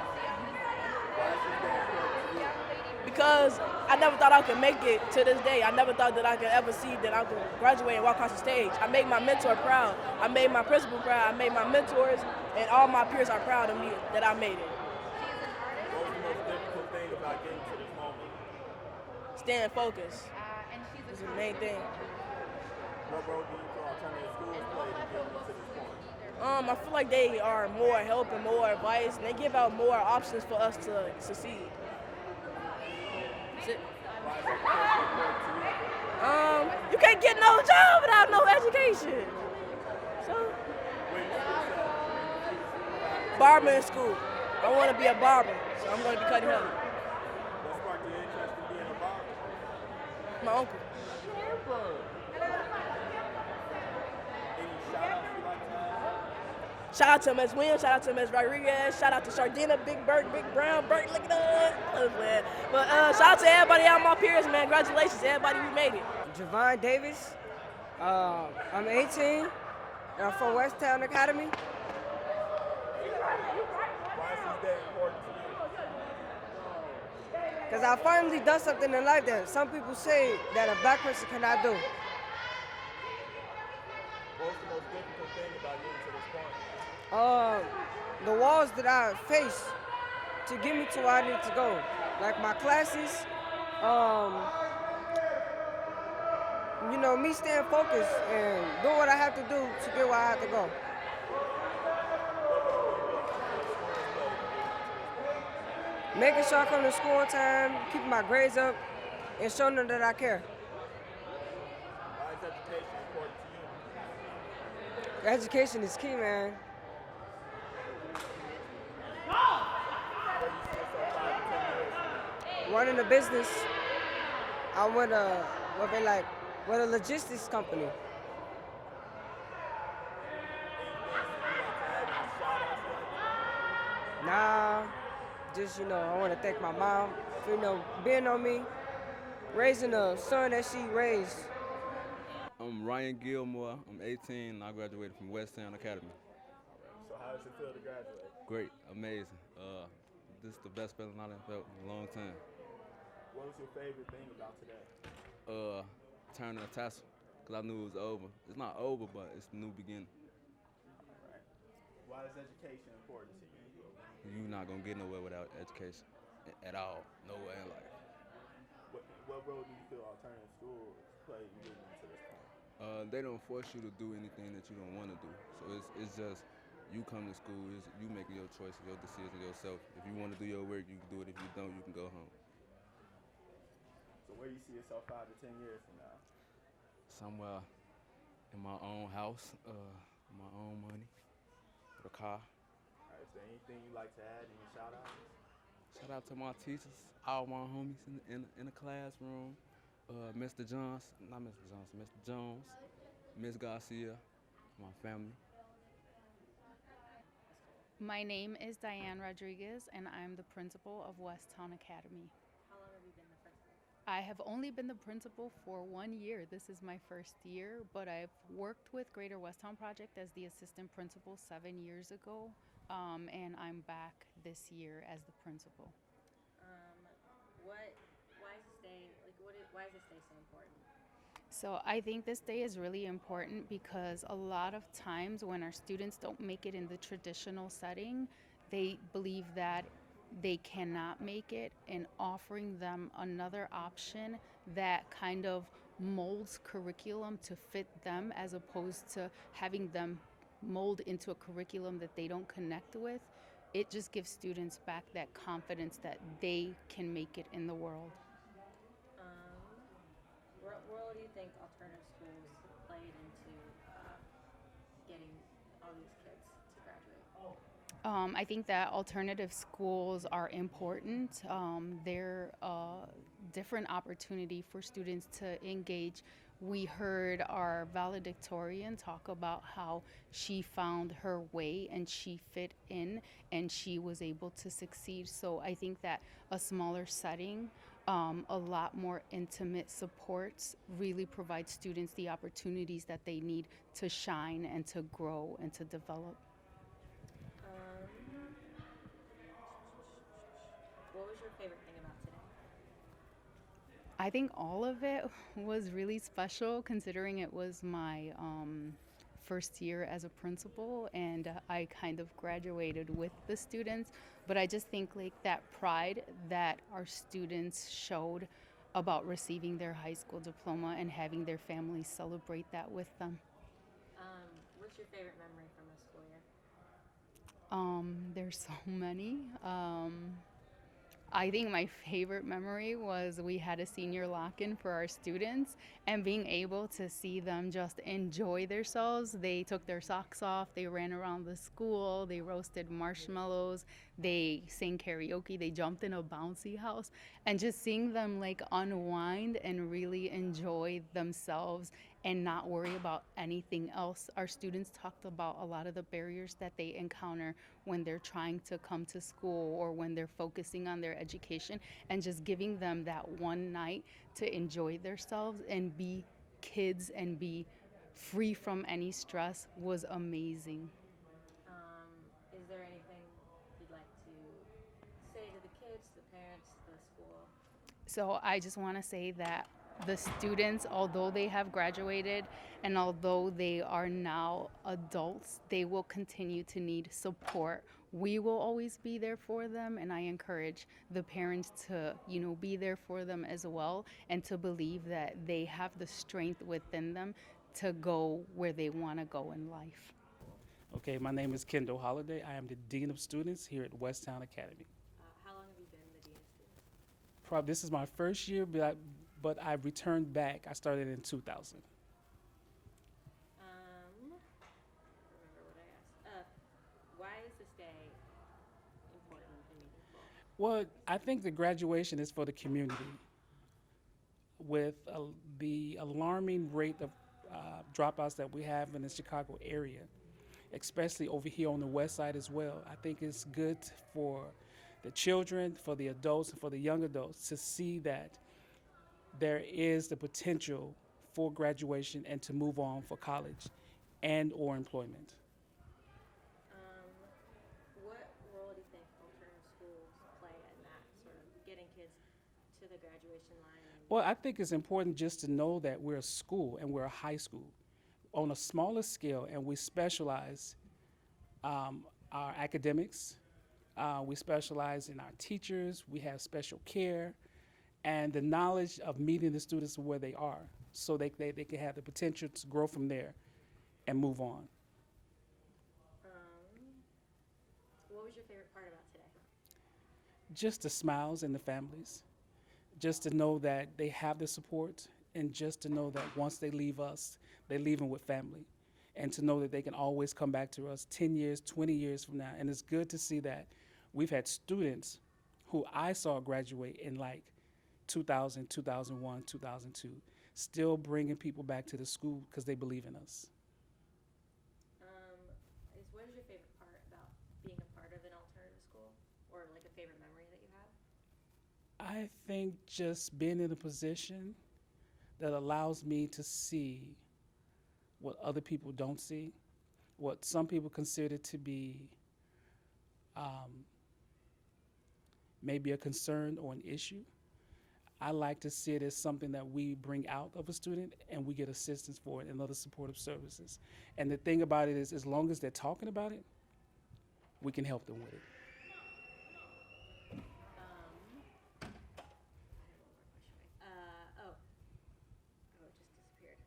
Because I never thought I could make it to this day. I never thought that I could ever see that I could graduate and walk across the stage. I made my mentor proud. I made my principal proud. I made my mentors, and all my peers are proud of me that I made it. What was the most difficult thing about getting to this moment? Staying focused is the main thing. What role do you feel alternative schools play in getting you to this point? I feel like they are more help and more advice, and they give out more options for us to succeed. You can't get no job without no education. So, barber in school. I want to be a barber, so I'm going to be cutting hair. What sparked your interest in being a barber? My uncle. Any shout outs you like to have? Shout out to Ms. Williams, shout out to Ms. Rodriguez, shout out to Shardina, Big Bert, Big Brown, Bert, look at that. Man. But shout out to everybody out my peers, man. Congratulations, everybody, we made it. Javon Davis. I'm 18, and I'm from Westtown Academy. Why is this day important to you? Because I finally done something in life that some people say that a black person cannot do. What's the most difficult thing about getting to this point? The walls that I face to get me to where I need to go. Like my classes, you know, me staying focused and doing what I have to do to get where I have to go. Making sure I come to school on time, keeping my grades up, and showing them that I care. Why is education important to you? Education is key, man. Where you see yourself 5 to 10 years from now? Running a business, I want to, with a logistics company. Nah, just, you know, I want to thank my mom for, you know, being on me, raising a son that she raised. I'm Ryan Gilmore. I'm 18 and I graduated from Westtown Academy. So how does it feel to graduate? Great, amazing. This is the best feeling I've felt in a long time. What was your favorite thing about today? Turning a tassel, because I knew it was over. It's not over, but it's a new beginning. Right. Why is education important to you? You're not going to get nowhere without education at all, nowhere in life. What role do you feel alternative schools play in getting into this point? They don't force you to do anything that you don't want to do. So it's just, you come to school, you making your choices, your decisions yourself. If you want to do your work, you can do it. If you don't, you can go home. So where do you see yourself 5 to 10 years from now? Somewhere in my own house, my own money, with a car. All right, is there anything you'd like to add? Any shout outs? Shout out to my teachers, all my homies in the classroom. Mr. Johnson, not Mr. Johnson, Mr. Jones, Ms. Garcia, my family. My name is Diane Rodriguez, and I'm the principal of Westtown Academy. How long have you been the principal? I have only been the principal for 1 year. This is my first year, but I've worked with Greater Westtown Project as the assistant principal 7 years ago, and I'm back this year as the principal. Why is this day so important? So I think this day is really important because a lot of times when our students don't make it in the traditional setting, they believe that they cannot make it, and offering them another option that kind of molds curriculum to fit them as opposed to having them mold into a curriculum that they don't connect with, it just gives students back that confidence that they can make it in the world. What role do you think alternative schools played into getting all these kids to graduate? I think that alternative schools are important. They're a different opportunity for students to engage. We heard our valedictorian talk about how she found her way and she fit in and she was able to succeed. So I think that a smaller setting, a lot more intimate supports really provide students the opportunities that they need to shine and to grow and to develop. What was your favorite thing about today? I think all of it was really special considering it was my first year as a principal, and I kind of graduated with the students, but I just think like that pride that our students showed about receiving their high school diploma and having their families celebrate that with them. What's your favorite memory from the school year? There's so many. I think my favorite memory was we had a senior lock-in for our students, and being able to see them just enjoy themselves. They took their socks off, they ran around the school, they roasted marshmallows, They sang karaoke, they jumped in a bouncy house, and just seeing them like unwind and really enjoy themselves and not worry about anything else. Our students talked about a lot of the barriers that they encounter when they're trying to come to school or when they're focusing on their education, and just giving them that one night to enjoy themselves and be kids and be free from any stress was amazing. Is there anything you'd like to say to the kids, the parents, the school? So I just want to say that the students, although they have graduated and although they are now adults, they will continue to need support. We will always be there for them, and I encourage the parents to, be there for them as well, and to believe that they have the strength within them to go where they want to go in life. Okay, my name is Kendall Holliday. I am the Dean of Students here at Westtown Academy. How long have you been the Dean of Students? Probably this is my first year, but I returned back. I started in 2000. Remember what I asked. Why is this day important and meaningful? Well, I think the graduation is for the community. With the alarming rate of dropouts that we have in the Chicago area, especially over here on the west side as well, I think it's good for the children, for the adults, and for the young adults to see that there is the potential for graduation and to move on for college and or employment. What role do you think alternative schools play in that, sort of getting kids to the graduation line? Well, I think it's important just to know that we're a school and we're a high school on a smaller scale, and we specialize our academics. We specialize in our teachers. We have special care and the knowledge of meeting the students where they are, so they can have the potential to grow from there and move on. What was your favorite part about today? Just the smiles and the families, just to know that they have the support, and just to know that once they leave us, they leave them with family, and to know that they can always come back to us 10 years, 20 years from now. And it's good to see that we've had students who I saw graduate in like 2000, 2001, 2002, still bringing people back to the school because they believe in us. What is your favorite part about being a part of an alternative school, or like a favorite memory that you have? I think just being in a position that allows me to see what other people don't see, what some people consider to be maybe a concern or an issue. I like to see it as something that we bring out of a student and we get assistance for it and other supportive services. And the thing about it is, as long as they're talking about it, we can help them with it. It just disappeared.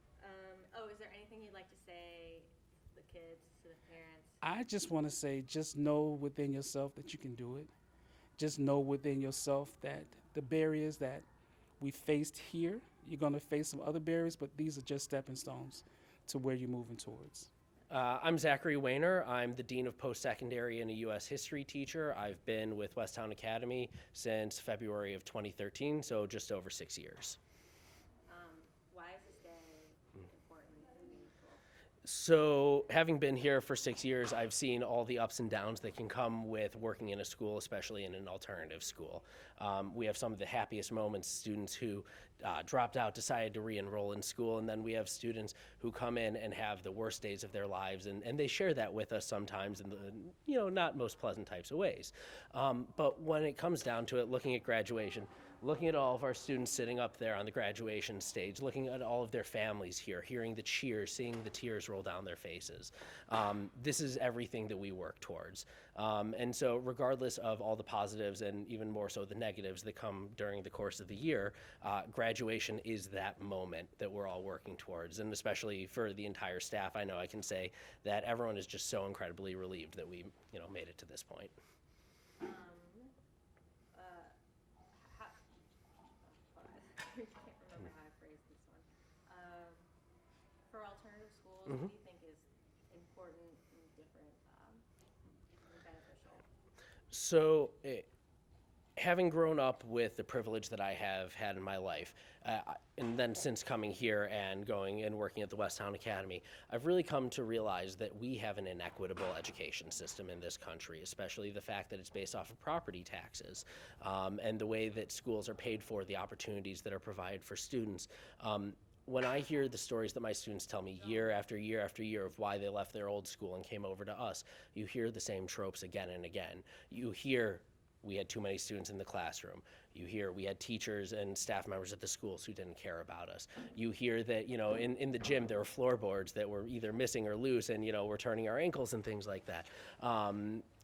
Is there anything you'd like to say to the kids, to the parents? I just want to say, just know within yourself that you can do it. Just know within yourself that the barriers that we faced here, you're going to face some other barriers, but these are just stepping stones to where you're moving towards. I'm Zachary Wayner. I'm the Dean of Post-Secondary and a U.S. History teacher. I've been with Westtown Academy since February of 2013, so just over 6 years. Why is this day important and meaningful? So, having been here for 6 years, I've seen all the ups and downs that can come with working in a school, especially in an alternative school. We have some of the happiest moments, students who dropped out, decided to re-enroll in school, and then we have students who come in and have the worst days of their lives, and they share that with us sometimes in the not most pleasant types of ways. But when it comes down to it, looking at graduation, looking at all of our students sitting up there on the graduation stage, looking at all of their families here, hearing the cheers, seeing the tears roll down their faces. This is everything that we work towards. And so regardless of all the positives and even more so the negatives that come during the course of the year, graduation is that moment that we're all working towards. And especially for the entire staff, I know I can say that everyone is just so incredibly relieved that we made it to this point. I can't remember how I phrased this one. For alternative schools, Mm-hmm. what do you think is important and different and beneficial? So, having grown up with the privilege that I have had in my life, and then since coming here and going and working at the Westtown Academy, I've really come to realize that we have an inequitable education system in this country, especially the fact that it's based off of property taxes, and the way that schools are paid for, the opportunities that are provided for students. When I hear the stories that my students tell me year after year after year of why they left their old school and came over to us, you hear the same tropes again and again. You hear we had too many students in the classroom. You hear we had teachers and staff members at the schools who didn't care about us. You hear that, you know, in the gym there were floorboards that were either missing or loose, and, you know, we're turning our ankles and things like that.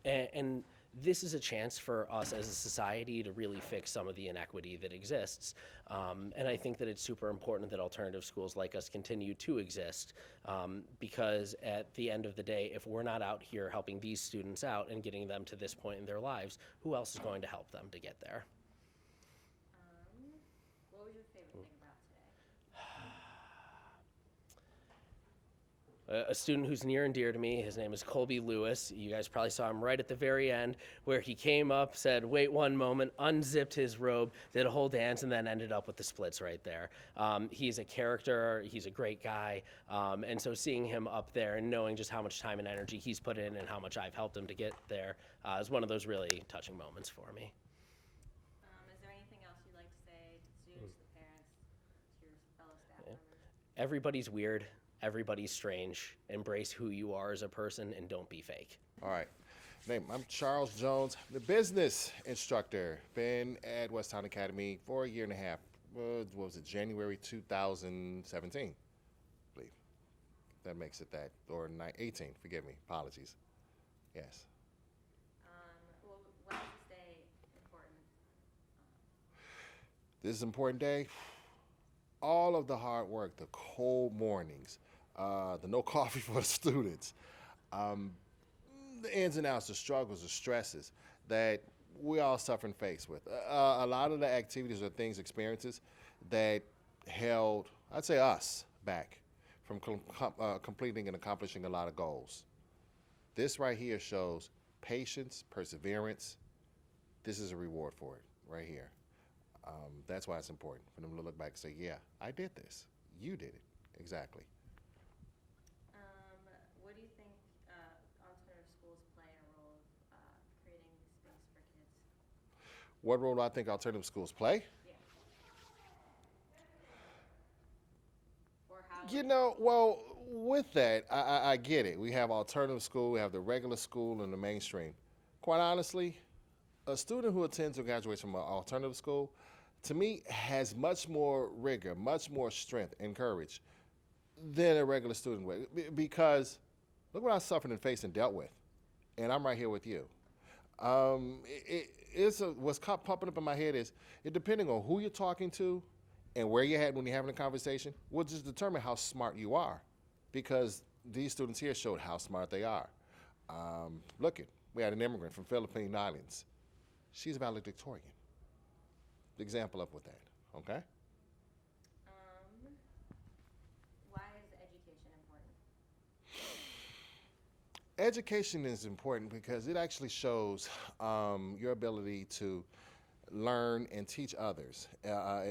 And this is a chance for us as a society to really fix some of the inequity that exists. And I think that it's super important that alternative schools like us continue to exist, because at the end of the day, if we're not out here helping these students out and getting them to this point in their lives, who else is going to help them to get there? What was your favorite thing about today? A student who's near and dear to me, his name is Colby Lewis. You guys probably saw him right at the very end, where he came up, said, "Wait one moment," unzipped his robe, did a whole dance, and then ended up with the splits right there. He's a character, he's a great guy, and so seeing him up there and knowing just how much time and energy he's put in and how much I've helped him to get there is one of those really touching moments for me. Is there anything else you'd like to say to the students, the parents, to your fellow staff members? Everybody's weird. Everybody's strange. Embrace who you are as a person and don't be fake. All right. I'm Charles Jones, the business instructor. Been at Westtown Academy for a year and a half. What was it, January 2017, I believe. That makes it that, or 18, forgive me, apologies. Yes. Well, why is this day important? This is an important day. All of the hard work, the cold mornings, the no coffee for the students, the ins and outs, the struggles, the stresses that we all suffer and face with. A lot of the activities or things, experiences that held, I'd say, us back from completing and accomplishing a lot of goals. This right here shows patience, perseverance. This is a reward for it right here. That's why it's important for them to look back and say, yeah, I did this. You did it. Exactly. What do you think alternative schools play in a role of creating space for kids? What role do I think alternative schools play? Yeah. Or how? You know, well, with that, I get it. We have alternative school, we have the regular school, and the mainstream. Quite honestly, a student who attends or graduates from an alternative school, to me, has much more rigor, much more strength and courage than a regular student would. Because look what I suffered and faced and dealt with, and I'm right here with you. What's popping up in my head is, it depending on who you're talking to and where you're at when you're having a conversation, will just determine how smart you are. Because these students here showed how smart they are. We had an immigrant from Philippine Islands. She's a valedictorian. Example of with that, okay? Why is education important? Education is important because it actually shows your ability to learn and teach others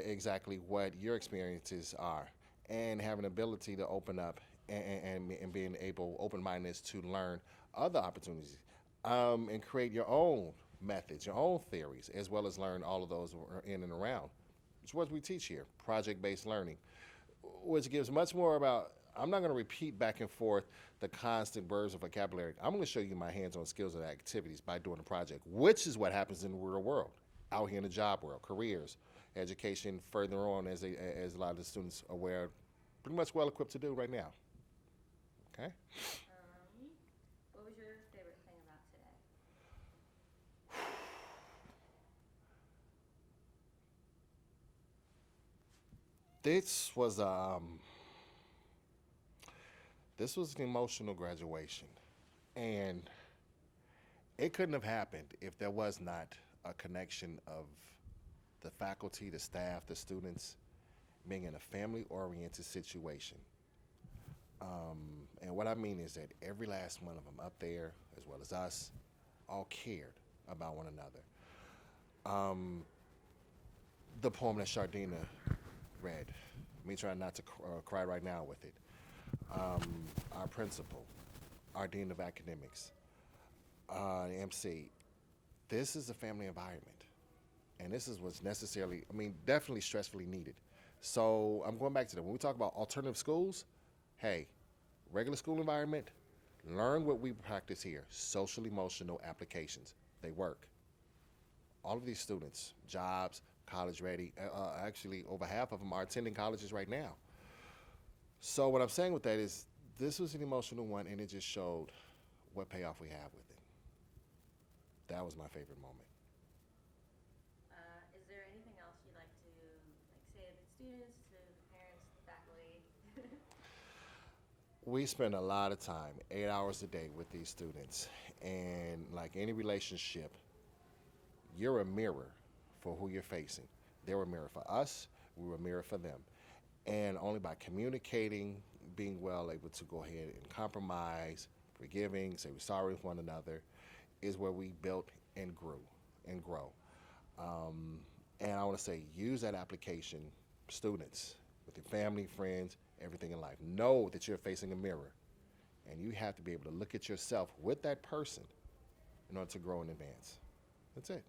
exactly what your experiences are, and have an ability to open up and being able, open-mindedness to learn other opportunities and create your own methods, your own theories, as well as learn all of those in and around. It's what we teach here, project-based learning, which gives much more about, I'm not going to repeat back and forth the constant bursts of vocabulary. I'm going to show you my hands-on skills and activities by doing a project, which is what happens in the real world, out here in the job world, careers, education, further on, as a lot of the students are aware, pretty much well-equipped to do right now. Okay? What was your favorite thing about today? This was an emotional graduation, and it couldn't have happened if there was not a connection of the faculty, the staff, the students, being in a family-oriented situation. And what I mean is that every last one of them up there, as well as us, all cared about one another. The poem that Shardina read, me trying not to cry right now with it. Our principal, our dean of academics, MC. This is a family environment, and this is what's necessarily, definitely stressfully needed. So I'm going back to that. When we talk about alternative schools, hey, regular school environment, learn what we practice here, social emotional applications. They work. All of these students, jobs, college ready, actually over half of them are attending colleges right now. So what I'm saying with that is this was an emotional one, and it just showed what payoff we have with it. That was my favorite moment. Is there anything else you'd like to say to the students, to the parents, the faculty? We spend a lot of time, 8 hours a day with these students, and like any relationship, you're a mirror for who you're facing. They're a mirror for us, we're a mirror for them. And only by communicating, being well able to go ahead and compromise, forgiving, say we're sorry with one another, is where we built and grew and grow. And I want to say, use that application, students, with your family, friends, everything in life. Know that you're facing a mirror, and you have to be able to look at yourself with that person in order to grow and advance. That's it.